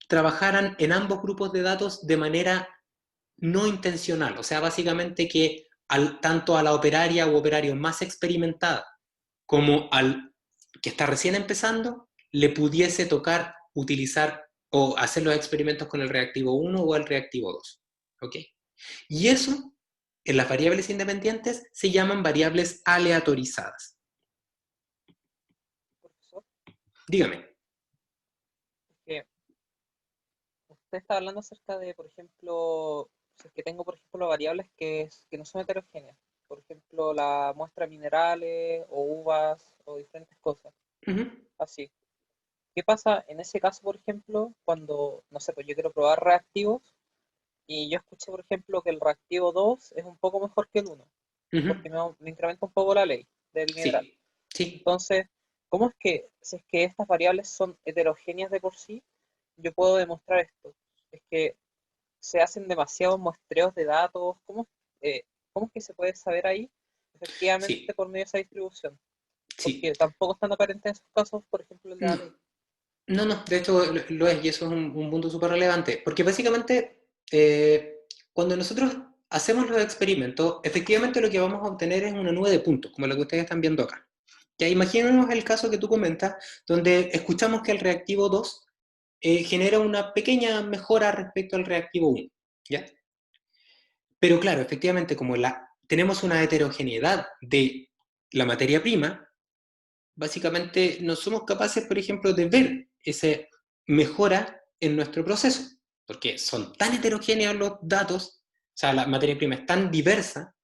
trabajaran en ambos grupos de datos de manera no intencional, o sea, básicamente que tanto a la operaria u operario más experimentada como al que está recién empezando, le pudiese tocar utilizar o hacer los experimentos con el reactivo 1 o el reactivo 2. ¿Ok? Y eso, en las variables independientes, se llaman variables aleatorizadas. Profesor, Dígame. que usted está hablando acerca de, por ejemplo, si es que tengo, por ejemplo, variables que no son heterogéneas. Por ejemplo, la muestra de minerales o uvas o diferentes cosas. Uh -huh. Así. ¿Qué pasa en ese caso, por ejemplo, cuando, no sé, pues yo quiero probar reactivos y yo escuché, por ejemplo, que el reactivo 2 es un poco mejor que el 1, Uh -huh. porque me incrementa un poco la ley del mineral. Sí, sí. Entonces, ¿cómo es que, si es que estas variables son heterogéneas de por sí, yo puedo demostrar esto? Es que se hacen demasiados muestreos de datos. ¿Cómo es que se puede saber ahí efectivamente Sí, por medio de esa distribución? sí. Porque tampoco están aparentes en esos casos, por ejemplo, el de la No, ley. no, de hecho lo es, y eso es un punto súper relevante, porque básicamente cuando nosotros hacemos los experimentos, efectivamente lo que vamos a obtener es una nube de puntos, como lo que ustedes están viendo acá. Ya imaginemos el caso que tú comentas, donde escuchamos que el reactivo 2 genera una pequeña mejora respecto al reactivo 1, ¿ya? Pero claro, efectivamente, como tenemos una heterogeneidad de la materia prima, básicamente no somos capaces, por ejemplo, de ver esa mejora en nuestro proceso, porque son tan heterogéneos los datos, o sea, la materia prima es tan diversa,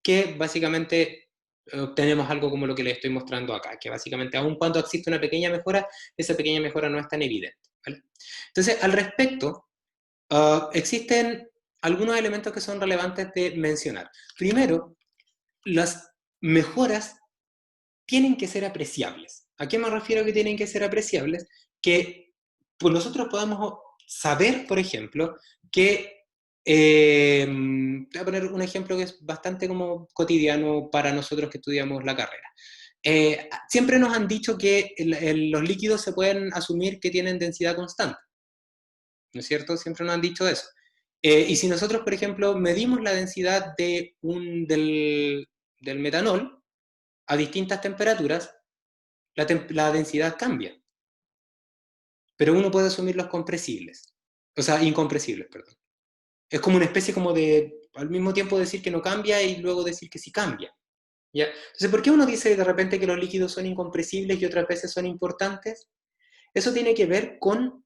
que básicamente obtenemos algo como lo que les estoy mostrando acá, que básicamente aun cuando existe una pequeña mejora, esa pequeña mejora no es tan evidente. ¿Vale? Entonces, al respecto, existen algunos elementos que son relevantes de mencionar. Primero, las mejoras tienen que ser apreciables. ¿A qué me refiero que tienen que ser apreciables? Que pues nosotros podamos saber, por ejemplo, que voy a poner un ejemplo que es bastante como cotidiano para nosotros que estudiamos la carrera. Siempre nos han dicho que los líquidos se pueden asumir que tienen densidad constante, ¿no es cierto? Siempre nos han dicho eso. Y si nosotros, por ejemplo, medimos la densidad del metanol a distintas temperaturas, la densidad cambia. Pero uno puede asumir los compresibles. O sea, incompresibles, perdón. Es como una especie como de, al mismo tiempo decir que no cambia y luego decir que sí cambia. ¿Ya? Entonces, ¿por qué uno dice de repente que los líquidos son incompresibles y otras veces son importantes? Eso tiene que ver con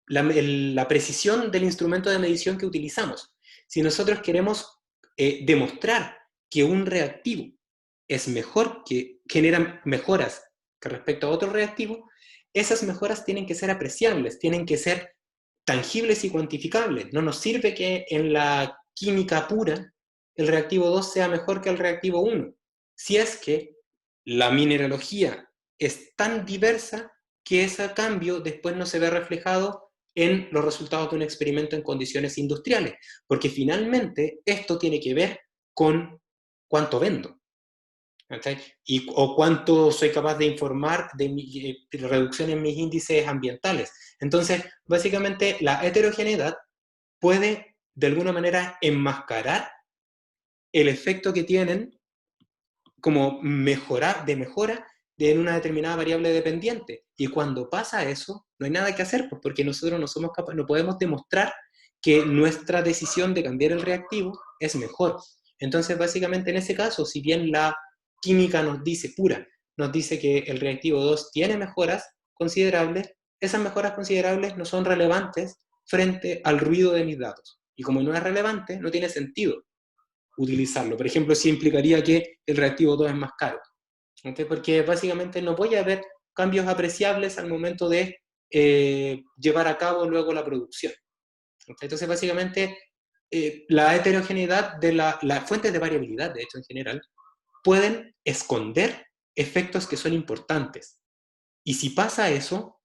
la precisión del instrumento de medición que utilizamos. si nosotros queremos demostrar que un reactivo es mejor, que genera mejoras que respecto a otro reactivo, esas mejoras tienen que ser apreciables, tienen que ser tangibles y cuantificables. No nos sirve que en la química pura el reactivo 2 sea mejor que el reactivo 1, si es que la mineralogía es tan diversa que ese cambio después no se ve reflejado en los resultados de un experimento en condiciones industriales, porque finalmente esto tiene que ver con cuánto vendo. ¿Okay? O cuánto soy capaz de informar de reducción en mis índices ambientales. Entonces, básicamente, la heterogeneidad puede, de alguna manera, enmascarar el efecto que tienen como mejora de una determinada variable dependiente. Y cuando pasa eso, no hay nada que hacer, pues, porque nosotros no somos capaces, no podemos demostrar que nuestra decisión de cambiar el reactivo es mejor. Entonces, básicamente, en ese caso, si bien la química nos dice, pura, nos dice que el reactivo 2 tiene mejoras considerables, esas mejoras considerables no son relevantes frente al ruido de mis datos. Y como no es relevante, no tiene sentido utilizarlo. Por ejemplo, si implicaría que el reactivo 2 es más caro. ¿Okay? Porque básicamente no voy a ver cambios apreciables al momento de llevar a cabo luego la producción. ¿Okay? Entonces, básicamente, la heterogeneidad de las fuentes de variabilidad, de hecho, en general, pueden esconder efectos que son importantes. Y si pasa eso,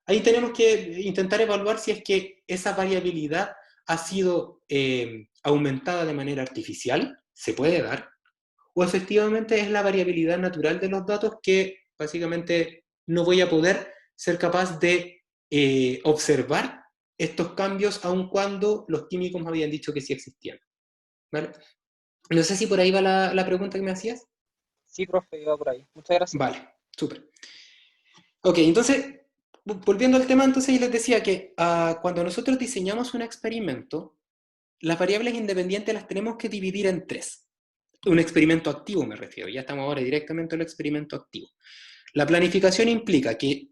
ahí tenemos que intentar evaluar si es que esa variabilidad ha sido aumentada de manera artificial, se puede dar, o efectivamente es la variabilidad natural de los datos que básicamente no voy a poder ser capaz de observar estos cambios aun cuando los químicos me habían dicho que sí existían. ¿Vale? No sé si por ahí va la pregunta que me hacías. Sí, profe, iba por ahí. Muchas gracias. Vale, súper. Ok, entonces, volviendo al tema, entonces yo les decía que cuando nosotros diseñamos un experimento, las variables independientes las tenemos que dividir en tres. Un experimento activo me refiero, ya estamos ahora directamente al experimento activo. La planificación implica que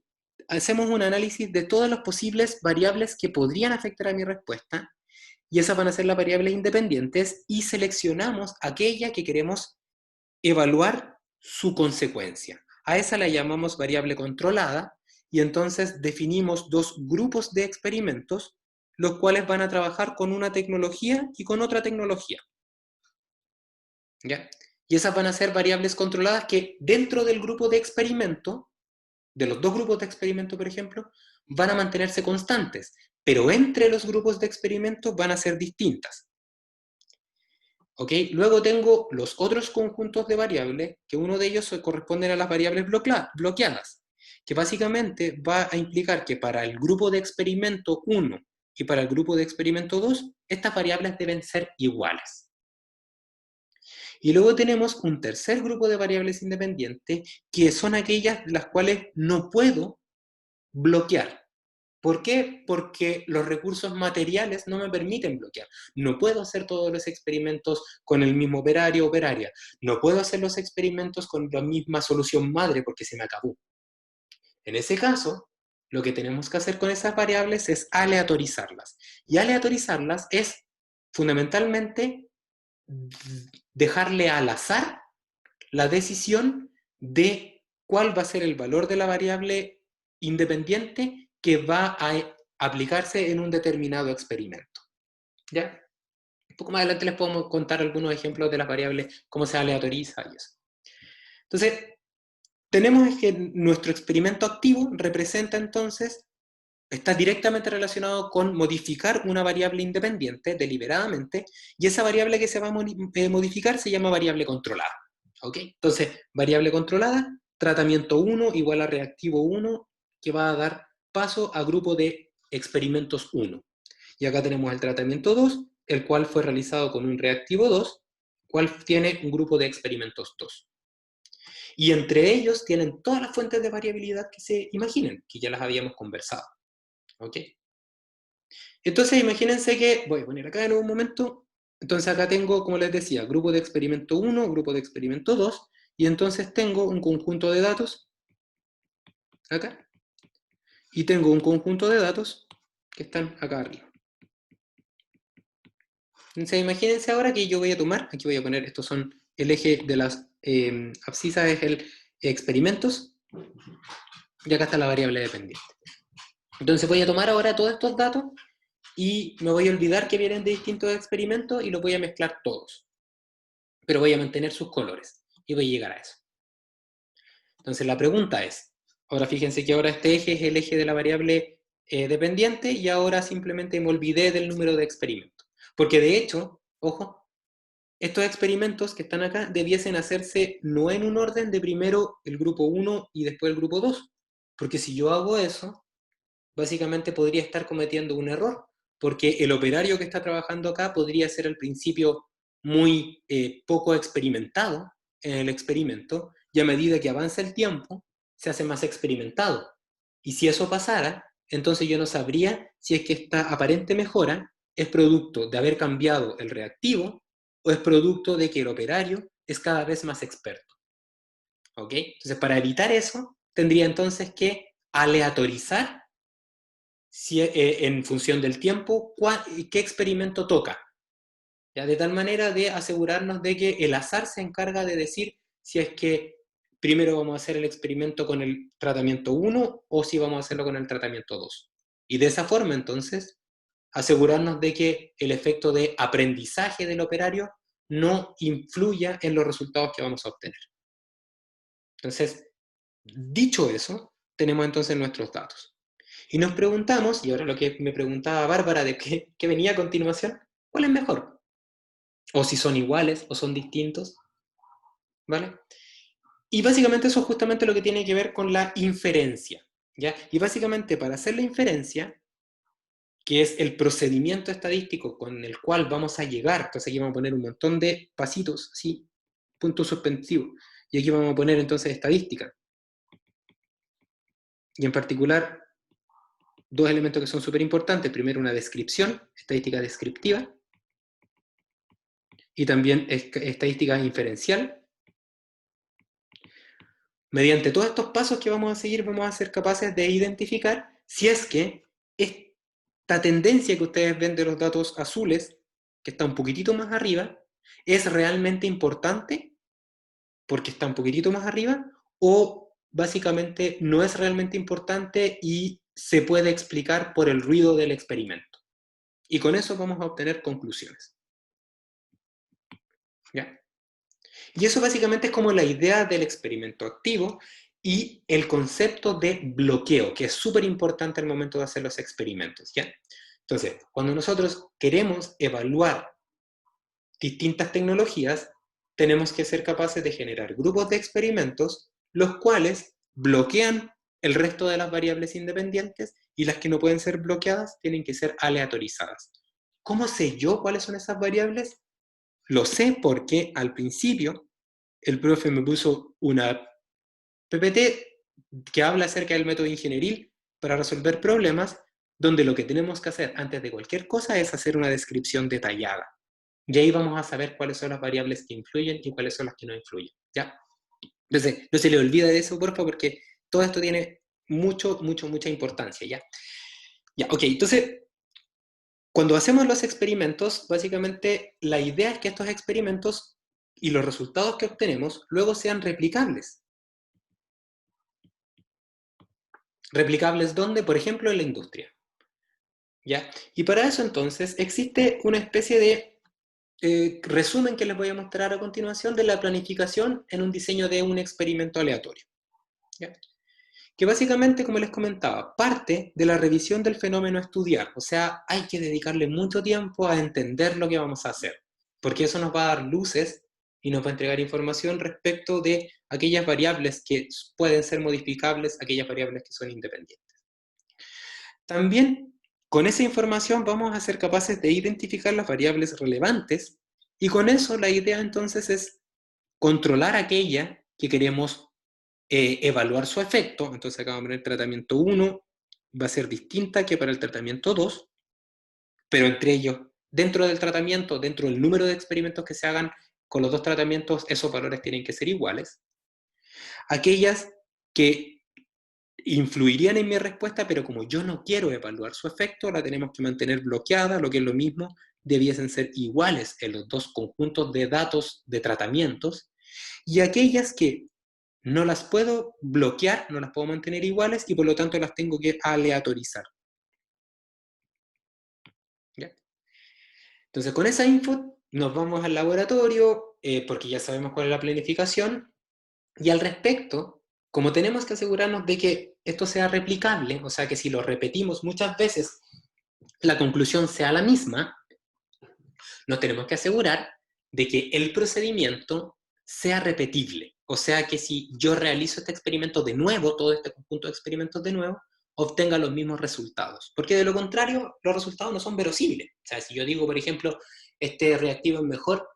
hacemos un análisis de todas las posibles variables que podrían afectar a mi respuesta, y esas van a ser las variables independientes, y seleccionamos aquella que queremos evaluar su consecuencia. A esa la llamamos variable controlada, y entonces definimos dos grupos de experimentos, los cuales van a trabajar con una tecnología y con otra tecnología. ¿Ya? Y esas van a ser variables controladas que dentro del grupo de experimento, de los dos grupos de experimento, por ejemplo, van a mantenerse constantes, pero entre los grupos de experimento van a ser distintas. ¿Ok? Luego tengo los otros conjuntos de variables, que uno de ellos corresponde a las variables bloqueadas, que básicamente va a implicar que para el grupo de experimento 1 y para el grupo de experimento 2, estas variables deben ser iguales. Y luego tenemos un tercer grupo de variables independientes, que son aquellas las cuales no puedo bloquear. ¿Por qué? Porque los recursos materiales no me permiten bloquear. No puedo hacer todos los experimentos con el mismo operario o operaria. No puedo hacer los experimentos con la misma solución madre porque se me acabó. En ese caso, lo que tenemos que hacer con esas variables es aleatorizarlas. Y aleatorizarlas es fundamentalmente dejarle al azar la decisión de cuál va a ser el valor de la variable independiente que va a aplicarse en un determinado experimento. ¿Ya? Un poco más adelante les podemos contar algunos ejemplos de las variables, cómo se aleatoriza y eso. Entonces, tenemos que nuestro experimento activo representa entonces, está directamente relacionado con modificar una variable independiente deliberadamente, y esa variable que se va a modificar se llama variable controlada. ¿Ok? Entonces, variable controlada, tratamiento 1 igual a reactivo 1, que va a dar paso a grupo de experimentos 1. Y acá tenemos el tratamiento 2, el cual fue realizado con un reactivo 2, cual tiene un grupo de experimentos 2. Y entre ellos tienen todas las fuentes de variabilidad que se imaginen, que ya las habíamos conversado. ¿Ok? Entonces, imagínense que, voy a poner acá en un momento, entonces acá tengo, como les decía, grupo de experimento 1, grupo de experimento 2, y entonces tengo un conjunto de datos, acá, y tengo un conjunto de datos que están acá arriba. Entonces imagínense ahora que yo voy a tomar, aquí voy a poner, estos son el eje de las abscisas, es el experimentos, y acá está la variable dependiente. Entonces voy a tomar ahora todos estos datos y me voy a olvidar que vienen de distintos experimentos y los voy a mezclar todos. Pero voy a mantener sus colores y voy a llegar a eso. Entonces la pregunta es, ahora fíjense que ahora este eje es el eje de la variable dependiente y ahora simplemente me olvidé del número de experimentos. Porque de hecho, ojo, estos experimentos que están acá debiesen hacerse no en un orden de primero el grupo 1 y después el grupo 2. Porque si yo hago eso, básicamente podría estar cometiendo un error. Porque el operario que está trabajando acá podría ser al principio muy poco experimentado en el experimento y a medida que avanza el tiempo se hace más experimentado. Y si eso pasara, entonces yo no sabría si es que esta aparente mejora es producto de haber cambiado el reactivo o es producto de que el operario es cada vez más experto. ¿Ok? Entonces, para evitar eso, tendría entonces que aleatorizar si, en función del tiempo qué experimento toca. ¿Ya? De tal manera de asegurarnos de que el azar se encarga de decir si es que primero vamos a hacer el experimento con el tratamiento 1 o si vamos a hacerlo con el tratamiento 2. Y de esa forma, entonces, asegurarnos de que el efecto de aprendizaje del operario no influya en los resultados que vamos a obtener. Entonces, dicho eso, tenemos entonces nuestros datos. Y nos preguntamos, y ahora lo que me preguntaba Bárbara de qué venía a continuación, ¿cuál es mejor? O si son iguales o son distintos, ¿vale? Y básicamente eso es justamente lo que tiene que ver con la inferencia, ¿ya? Y básicamente para hacer la inferencia, que es el procedimiento estadístico con el cual vamos a llegar, entonces aquí vamos a poner un montón de pasitos, ¿sí? Puntos suspensivos. Y aquí vamos a poner entonces estadística. Y en particular, dos elementos que son súper importantes. Primero, una descripción, estadística descriptiva, y también estadística inferencial. Mediante todos estos pasos que vamos a seguir, vamos a ser capaces de identificar si es que esta tendencia que ustedes ven de los datos azules, que está un poquitito más arriba, es realmente importante porque está un poquitito más arriba, o básicamente no es realmente importante y se puede explicar por el ruido del experimento. Y con eso vamos a obtener conclusiones. ¿Ya? Y eso básicamente es como la idea del experimento activo y el concepto de bloqueo, que es súper importante al momento de hacer los experimentos, ¿ya? Entonces, cuando nosotros queremos evaluar distintas tecnologías, tenemos que ser capaces de generar grupos de experimentos, los cuales bloquean el resto de las variables independientes y las que no pueden ser bloqueadas tienen que ser aleatorizadas. ¿Cómo sé yo cuáles son esas variables? Lo sé porque al principio el profe me puso una PPT que habla acerca del método ingenieril para resolver problemas, donde lo que tenemos que hacer antes de cualquier cosa es hacer una descripción detallada. Y ahí vamos a saber cuáles son las variables que influyen y cuáles son las que no influyen. ¿Ya? Entonces, no se le olvide de eso, porfa, porque todo esto tiene mucha importancia. ¿Ya? Ya, ok, entonces, cuando hacemos los experimentos, básicamente la idea es que estos experimentos y los resultados que obtenemos luego sean replicables. ¿Replicables dónde? Por ejemplo, en la industria. ¿Ya? Y para eso entonces existe una especie de resumen que les voy a mostrar a continuación de la planificación en un diseño de un experimento aleatorio. ¿Ya? Que básicamente, como les comentaba, parte de la revisión del fenómeno a estudiar. O sea, hay que dedicarle mucho tiempo a entender lo que vamos a hacer, porque eso nos va a dar luces y nos va a entregar información respecto de aquellas variables que pueden ser modificables, aquellas variables que son independientes. También, con esa información vamos a ser capaces de identificar las variables relevantes y con eso la idea entonces es controlar aquella que queremos evaluar su efecto. Entonces acá vamos a poner tratamiento 1, va a ser distinta que para el tratamiento 2, pero entre ellos, dentro del tratamiento, dentro del número de experimentos que se hagan con los dos tratamientos, esos valores tienen que ser iguales. Aquellas que influirían en mi respuesta, pero como yo no quiero evaluar su efecto, la tenemos que mantener bloqueada, lo que es lo mismo debiesen ser iguales en los dos conjuntos de datos de tratamientos, y aquellas que no las puedo bloquear, no las puedo mantener iguales, y por lo tanto las tengo que aleatorizar. ¿Ya? Entonces, con esa info nos vamos al laboratorio, porque ya sabemos cuál es la planificación, y al respecto, como tenemos que asegurarnos de que esto sea replicable, o sea que si lo repetimos muchas veces, la conclusión sea la misma, nos tenemos que asegurar de que el procedimiento sea repetible. O sea que si yo realizo este experimento de nuevo, todo este conjunto de experimentos de nuevo, obtenga los mismos resultados. Porque de lo contrario, los resultados no son verosímiles. O sea, si yo digo, por ejemplo, este reactivo es mejor,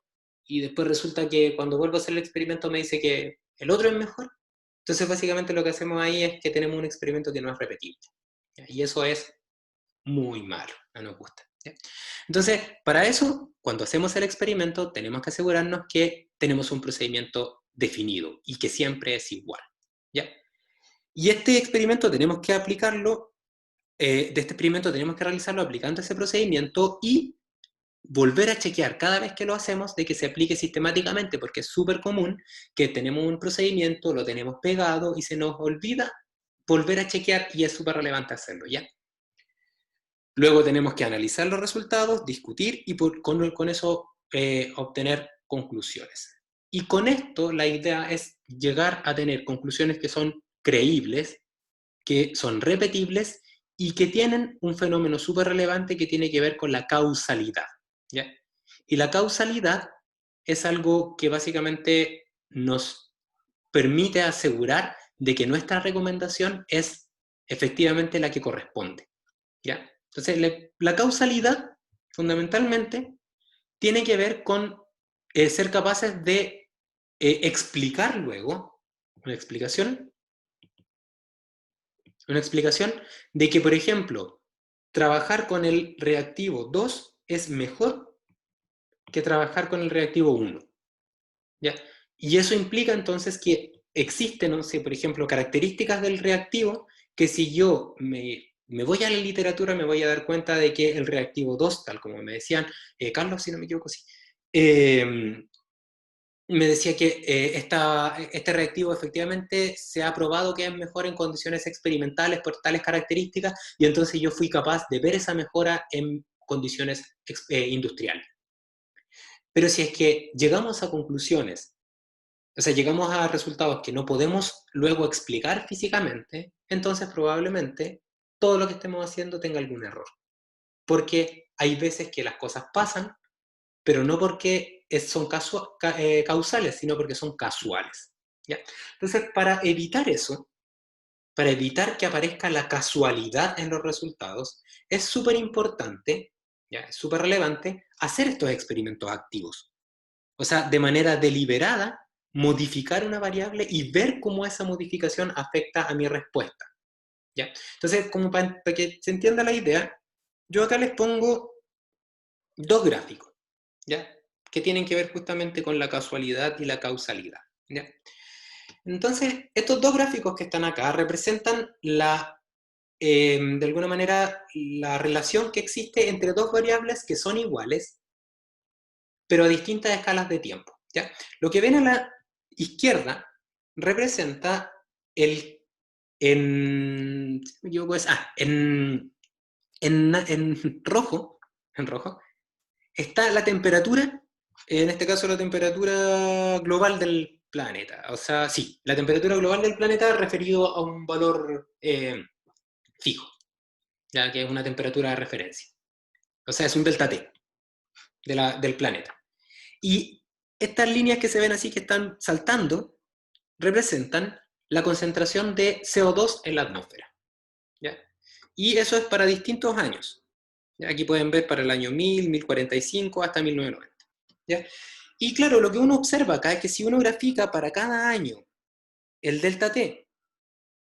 y después resulta que cuando vuelvo a hacer el experimento me dice que el otro es mejor, entonces básicamente lo que hacemos ahí es que tenemos un experimento que no es repetible. Y eso es muy malo, no nos gusta. ¿Ya? Entonces, para eso, cuando hacemos el experimento, tenemos que asegurarnos que tenemos un procedimiento definido y que siempre es igual. ¿Ya? Y este experimento tenemos que aplicarlo, de este experimento tenemos que realizarlo aplicando ese procedimiento y volver a chequear cada vez que lo hacemos de que se aplique sistemáticamente, porque es súper común que tenemos un procedimiento, lo tenemos pegado y se nos olvida volver a chequear, y es súper relevante hacerlo, ¿ya? Luego tenemos que analizar los resultados, discutir y con eso obtener conclusiones. Y con esto la idea es llegar a tener conclusiones que son creíbles, que son repetibles y que tienen un fenómeno súper relevante que tiene que ver con la causalidad. ¿Ya? Y la causalidad es algo que básicamente nos permite asegurar de que nuestra recomendación es efectivamente la que corresponde. ¿Ya? Entonces, la causalidad, fundamentalmente, tiene que ver con ser capaces de explicar luego, una explicación de que, por ejemplo, trabajar con el reactivo 2 es mejor que trabajar con el reactivo 1. ¿Ya? Y eso implica entonces que existen, no sé, por ejemplo, características del reactivo que si yo me voy a la literatura me voy a dar cuenta de que el reactivo 2, tal como me decían, Carlos, si no me equivoco, sí, me decía que este reactivo efectivamente se ha probado que es mejor en condiciones experimentales por tales características, y entonces yo fui capaz de ver esa mejora en condiciones industriales. Pero si es que llegamos a conclusiones, o sea, llegamos a resultados que no podemos luego explicar físicamente, entonces probablemente todo lo que estemos haciendo tenga algún error. Porque hay veces que las cosas pasan, pero no porque son causales, sino porque son casuales. ¿Ya? Entonces, para evitar eso, para evitar que aparezca la casualidad en los resultados, es súper importante, ¿ya? Es súper relevante hacer estos experimentos activos. O sea, de manera deliberada, modificar una variable y ver cómo esa modificación afecta a mi respuesta. ¿Ya? Entonces, como para que se entienda la idea, yo acá les pongo dos gráficos, ¿ya? Que tienen que ver justamente con la casualidad y la causalidad. ¿Ya? Entonces, estos dos gráficos que están acá representan de alguna manera la relación que existe entre dos variables que son iguales, pero a distintas escalas de tiempo. ¿Ya? Lo que ven a la izquierda representa en rojo está la temperatura, en este caso la temperatura global del planeta. O sea, sí, la temperatura global del planeta referido a un valor fijo, ya que es una temperatura de referencia. O sea, es un delta T del planeta. Y estas líneas que se ven así, que están saltando, representan la concentración de CO2 en la atmósfera. ¿Ya? Y eso es para distintos años. ¿Ya? Aquí pueden ver para el año 1000, 1045 hasta 1990. ¿Ya? Y claro, lo que uno observa acá es que si uno grafica para cada año el delta T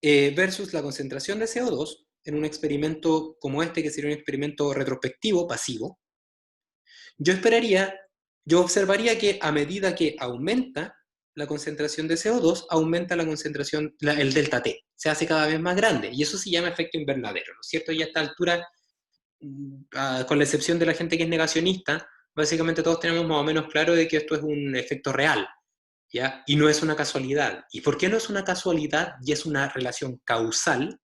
versus la concentración de CO2 en un experimento como este, que sería un experimento retrospectivo, pasivo, yo observaría que a medida que aumenta la concentración de CO2, aumenta la concentración, el delta T, se hace cada vez más grande, y eso se llama efecto invernadero, ¿no es cierto? Y a esta altura con la excepción de la gente que es negacionista, básicamente todos tenemos más o menos claro de que esto es un efecto real, ¿ya? Y no es una casualidad. ¿Y por qué no es una casualidad y es una relación causal?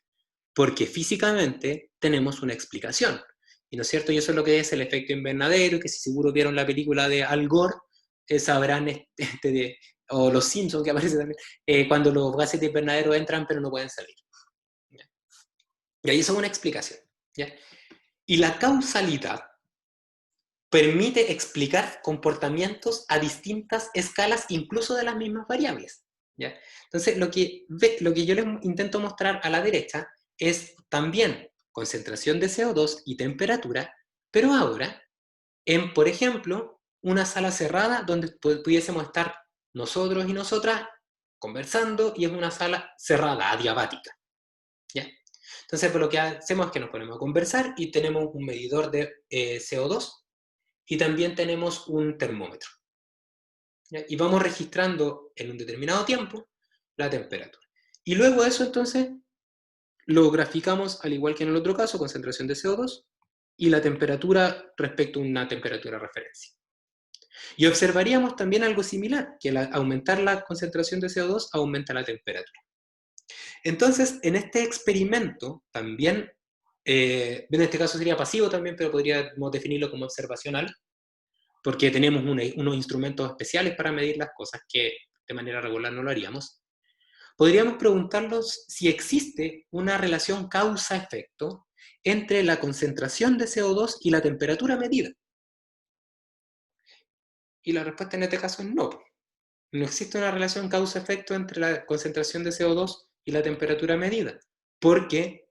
Porque físicamente tenemos una explicación. ¿Y no es cierto? Y eso es lo que es el efecto invernadero, que si seguro vieron la película de Al Gore, sabrán, o Los Simpsons, que aparece también, cuando los gases de invernadero entran pero no pueden salir. ¿Ya? Y ahí eso es una explicación. ¿Ya? Y la causalidad permite explicar comportamientos a distintas escalas, incluso de las mismas variables. ¿Ya? Entonces, lo que yo les intento mostrar a la derecha es también concentración de CO2 y temperatura, pero ahora en, por ejemplo, una sala cerrada donde pudiésemos estar nosotros y nosotras conversando, y es una sala cerrada, adiabática. ¿Ya? Entonces, pues lo que hacemos es que nos ponemos a conversar y tenemos un medidor de CO2 y también tenemos un termómetro. ¿Ya? Y vamos registrando en un determinado tiempo la temperatura. Y luego eso entonces lo graficamos al igual que en el otro caso, concentración de CO2 y la temperatura respecto a una temperatura referencia. Y observaríamos también algo similar, que al aumentar la concentración de CO2 aumenta la temperatura. Entonces, en este experimento también, en este caso sería pasivo también, pero podríamos definirlo como observacional, porque tenemos unos instrumentos especiales para medir las cosas que de manera regular no lo haríamos. Podríamos preguntarnos si existe una relación causa-efecto entre la concentración de CO2 y la temperatura medida. Y la respuesta en este caso es no. No existe una relación causa-efecto entre la concentración de CO2 y la temperatura medida, porque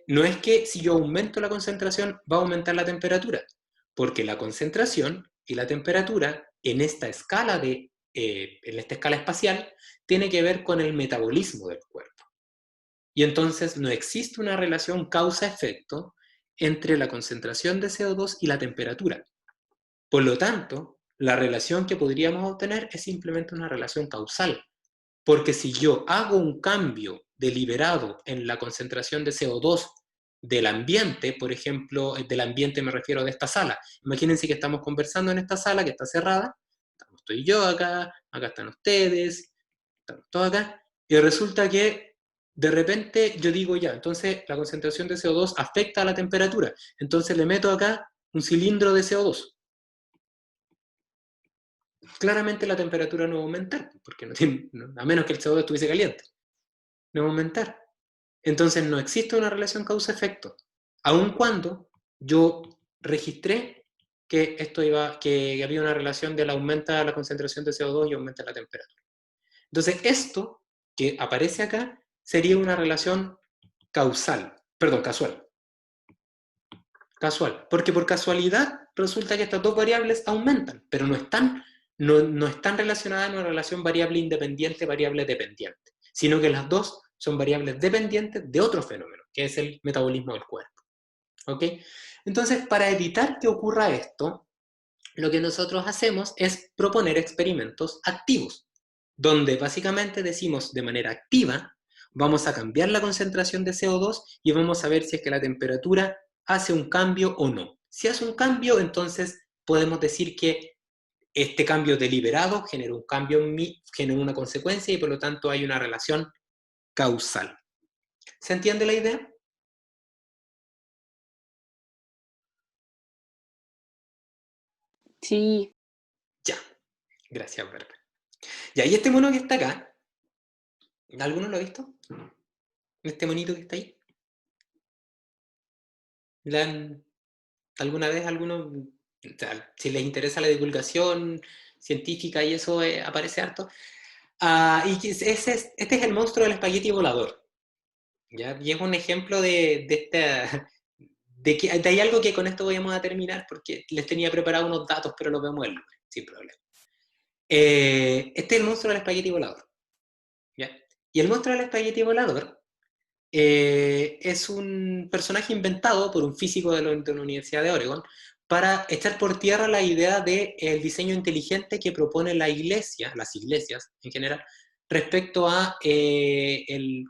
no es que si yo aumento la concentración va a aumentar la temperatura, porque la concentración y la temperatura en esta escala espacial tiene que ver con el metabolismo del cuerpo. Y entonces no existe una relación causa-efecto entre la concentración de CO2 y la temperatura. Por lo tanto, la relación que podríamos obtener es simplemente una relación causal, porque si yo hago un cambio deliberado en la concentración de CO2 del ambiente, por ejemplo, del ambiente me refiero de esta sala, imagínense que estamos conversando en esta sala que está cerrada, estoy yo acá están ustedes, estamos todos acá, y resulta que de repente yo digo ya, entonces la concentración de CO2 afecta a la temperatura, entonces le meto acá un cilindro de CO2. Claramente la temperatura no va a aumentar, porque a menos que el CO2 estuviese caliente, no va a aumentar. Entonces no existe una relación causa-efecto, aun cuando yo registré que que había una relación de aumenta la concentración de CO2 y aumenta la temperatura. Entonces esto que aparece acá sería una relación casual. Casual, porque por casualidad resulta que estas dos variables aumentan, pero no están relacionadas en una relación variable independiente, variable dependiente, sino que las dos son variables dependientes de otro fenómeno, que es el metabolismo del cuerpo. ¿Ok? Entonces, para evitar que ocurra esto, lo que nosotros hacemos es proponer experimentos activos, donde básicamente decimos de manera activa, vamos a cambiar la concentración de CO2 y vamos a ver si es que la temperatura hace un cambio o no. Si hace un cambio, entonces podemos decir que este cambio deliberado genera un cambio genera una consecuencia y por lo tanto hay una relación causal. ¿Se entiende la idea? Sí. Ya. Gracias, Berber. Ya, y este mono que está acá, ¿alguno lo ha visto? ¿Este monito que está ahí? ¿Alguna vez alguno, o sea, si les interesa la divulgación científica y eso aparece harto? Este es el monstruo del espagueti volador, ¿ya? Y es un ejemplo de hay algo que con esto vamos a terminar porque les tenía preparado unos datos, pero los vemos el lunes, sin problema. Este es el monstruo del espagueti volador, ¿ya? Y el monstruo del espagueti volador es un personaje inventado por un físico de la Universidad de Oregon para echar por tierra la idea del diseño inteligente que propone las iglesias en general, respecto a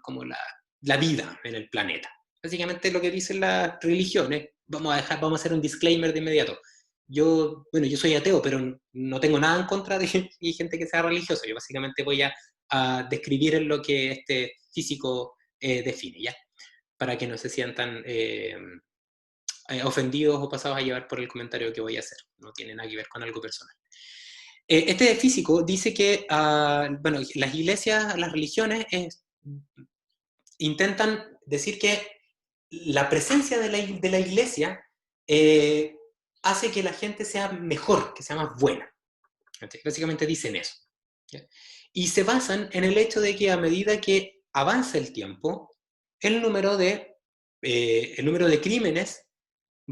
como la vida en el planeta. Básicamente lo que dicen las religiones, vamos a hacer un disclaimer de inmediato. Yo soy ateo, pero no tengo nada en contra de gente que sea religiosa. Yo básicamente voy a describir lo que este físico define, ¿ya? Para que no se sientan ofendidos o pasados a llevar por el comentario que voy a hacer. No tiene nada que ver con algo personal. Este físico dice que, bueno, las iglesias, las religiones intentan decir que la presencia de la iglesia hace que la gente sea mejor, que sea más buena. Básicamente dicen eso. ¿Ya? Y se basan en el hecho de que a medida que avanza el tiempo, el número de crímenes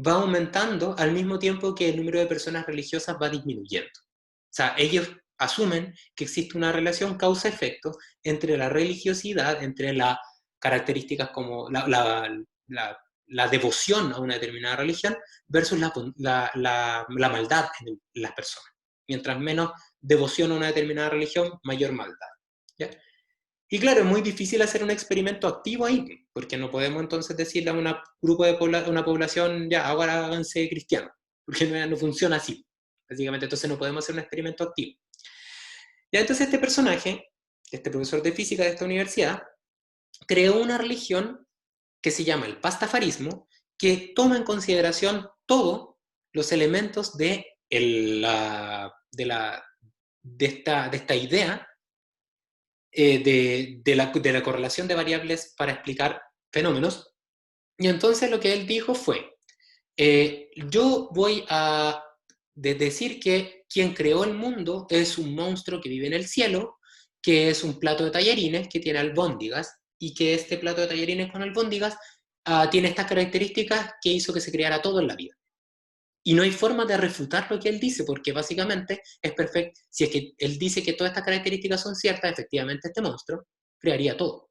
va aumentando al mismo tiempo que el número de personas religiosas va disminuyendo. O sea, ellos asumen que existe una relación causa-efecto entre la religiosidad, entre las características como la devoción a una determinada religión versus la maldad en las personas. Mientras menos devoción a una determinada religión, mayor maldad. ¿Ya? Y claro, es muy difícil hacer un experimento activo ahí, porque no podemos entonces decirle a un grupo de una población, ya, ahora háganse cristianos, porque no funciona así. Básicamente, entonces no podemos hacer un experimento activo. Ya, entonces este personaje, este profesor de física de esta universidad, creó una religión que se llama el pastafarismo, que toma en consideración todos los elementos de esta idea de la correlación de variables para explicar fenómenos. Y entonces lo que él dijo fue, yo voy a decir que quien creó el mundo es un monstruo que vive en el cielo, que es un plato de tallarines que tiene albóndigas, y que este plato de tallarines con albóndigas tiene estas características que hizo que se creara todo en la vida. Y no hay forma de refutar lo que él dice, porque básicamente es perfecto. Si es que él dice que todas estas características son ciertas, efectivamente este monstruo crearía todo.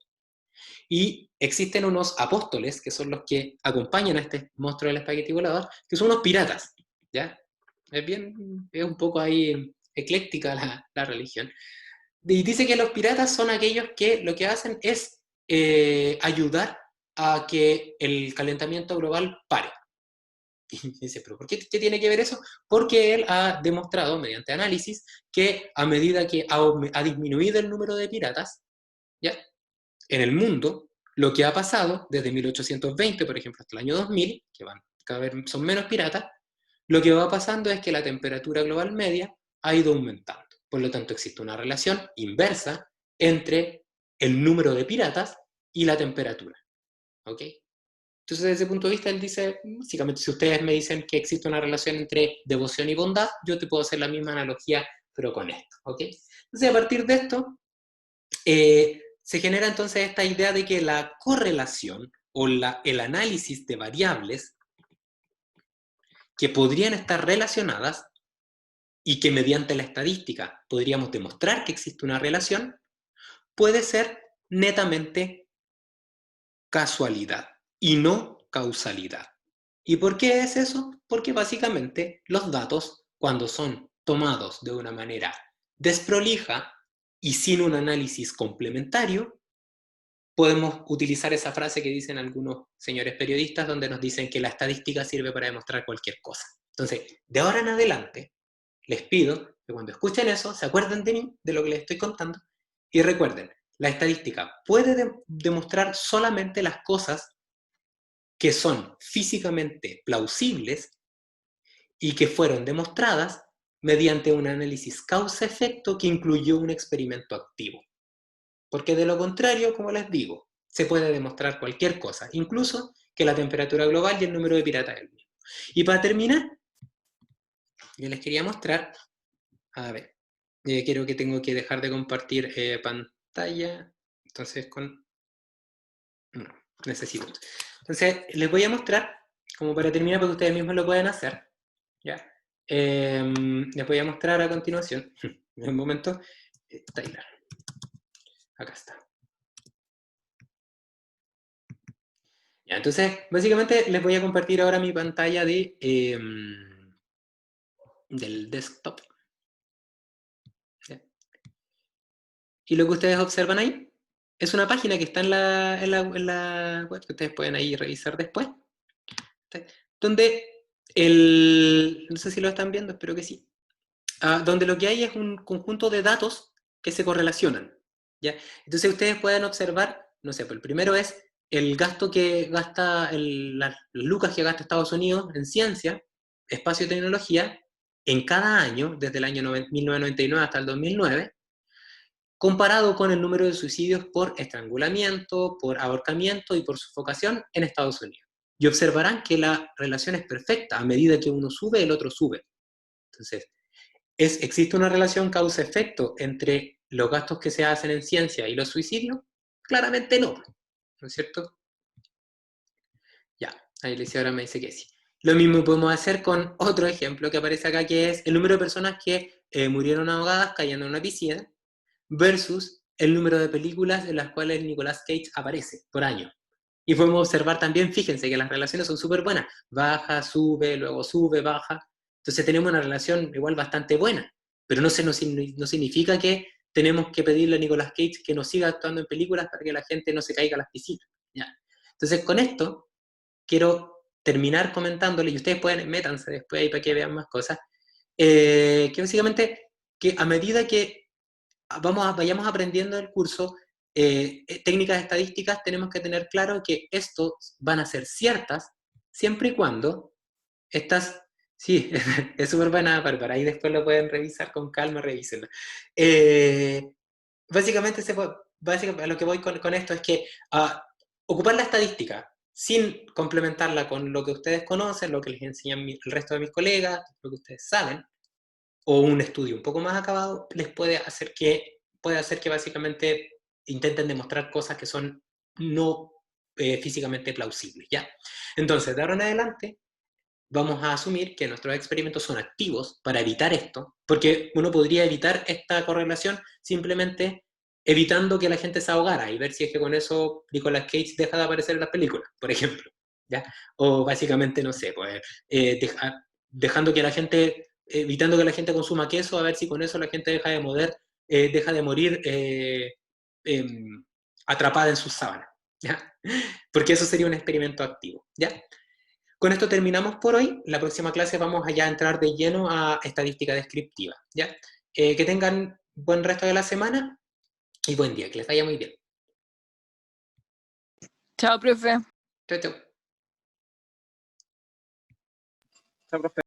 Y existen unos apóstoles, que son los que acompañan a este monstruo del espagueti volador, que son unos piratas, ¿ya? Es un poco ahí ecléctica la religión. Y dice que los piratas son aquellos que lo que hacen es ayudar a que el calentamiento global pare. Y dice, ¿pero por qué tiene que ver eso? Porque él ha demostrado, mediante análisis, que a medida que ha disminuido el número de piratas, ¿ya? En el mundo, lo que ha pasado desde 1820, por ejemplo, hasta el año 2000, que cada vez son menos piratas, lo que va pasando es que la temperatura global media ha ido aumentando. Por lo tanto, existe una relación inversa entre el número de piratas y la temperatura. ¿Ok? Entonces, desde ese punto de vista, él dice, básicamente, si ustedes me dicen que existe una relación entre devoción y bondad, yo te puedo hacer la misma analogía, pero con esto. ¿Ok? Entonces, a partir de esto, se genera entonces esta idea de que la correlación o el análisis de variables que podrían estar relacionadas y que mediante la estadística podríamos demostrar que existe una relación, puede ser netamente casualidad y no causalidad. ¿Y por qué es eso? Porque básicamente los datos, cuando son tomados de una manera desprolija y sin un análisis complementario, podemos utilizar esa frase que dicen algunos señores periodistas donde nos dicen que la estadística sirve para demostrar cualquier cosa. Entonces, de ahora en adelante, les pido que cuando escuchen eso, se acuerden de mí, de lo que les estoy contando, y recuerden, la estadística puede demostrar solamente las cosas que son físicamente plausibles y que fueron demostradas mediante un análisis causa-efecto que incluyó un experimento activo. Porque de lo contrario, como les digo, se puede demostrar cualquier cosa, incluso que la temperatura global y el número de piratas es el mismo. Y para terminar, yo les quería mostrar, a ver, creo que tengo que dejar de compartir pantalla, entonces no, necesito. Entonces, les voy a mostrar, como para terminar, para que ustedes mismos lo puedan hacer, ¿ya? Les voy a mostrar a continuación, en un momento, Tyler. Acá está. Ya, entonces, básicamente les voy a compartir ahora mi pantalla del desktop. ¿Ya? Y lo que ustedes observan ahí es una página que está en la web, que ustedes pueden ahí revisar después, donde no sé si lo están viendo, espero que sí, donde lo que hay es un conjunto de datos que se correlacionan, ¿ya? Entonces ustedes pueden observar, no sé, pues el primero es el gasto que gasta, las lucas que gasta Estados Unidos en ciencia, espacio y tecnología, en cada año, desde el año 1999 hasta el 2009, comparado con el número de suicidios por estrangulamiento, por ahorcamiento y por sufocación en Estados Unidos. Y observarán que la relación es perfecta, a medida que uno sube, el otro sube. Entonces, ¿existe una relación causa-efecto entre los gastos que se hacen en ciencia y los suicidios? Claramente no, ¿no es cierto? Ya, ahí Alicia ahora me dice que sí. Lo mismo podemos hacer con otro ejemplo que aparece acá, que es el número de personas que murieron ahogadas cayendo en una piscina versus el número de películas en las cuales Nicolas Cage aparece por año. Y podemos observar también, fíjense que las relaciones son súper buenas. Baja, luego sube, baja. Entonces tenemos una relación igual bastante buena. Pero no significa que tenemos que pedirle a Nicolas Cage que nos siga actuando en películas para que la gente no se caiga a las piscinas. ¿Ya? Entonces con esto quiero terminar comentándole, y ustedes pueden, métanse después ahí para que vean más cosas, que básicamente que a medida que vayamos aprendiendo el curso, técnicas estadísticas, tenemos que tener claro que estos van a ser ciertas siempre y cuando estas, sí, es súper buena, Bárbara, ahí después lo pueden revisar con calma, revísenlo. Básicamente, básicamente, a lo que voy con esto es que ocupar la estadística sin complementarla con lo que ustedes conocen, lo que les enseñan el resto de mis colegas, lo que ustedes saben, o un estudio un poco más acabado, les puede hacer que básicamente intenten demostrar cosas que son no físicamente plausibles, ¿ya? Entonces, de ahora en adelante, vamos a asumir que nuestros experimentos son activos para evitar esto, porque uno podría evitar esta correlación simplemente evitando que la gente se ahogara y ver si es que con eso Nicolas Cage deja de aparecer en las películas, por ejemplo, ¿ya? O básicamente, no sé, pues dejando que la gente, evitando que la gente consuma queso, a ver si con eso la gente deja de morir atrapada en sus sábanas, ¿ya? Porque eso sería un experimento activo, ¿ya? Con esto terminamos por hoy. La próxima clase vamos a ya entrar de lleno a estadística descriptiva, ¿ya? Que tengan buen resto de la semana y buen día, que les vaya muy bien. Chao, profe. Chao, chao. Chao, profe.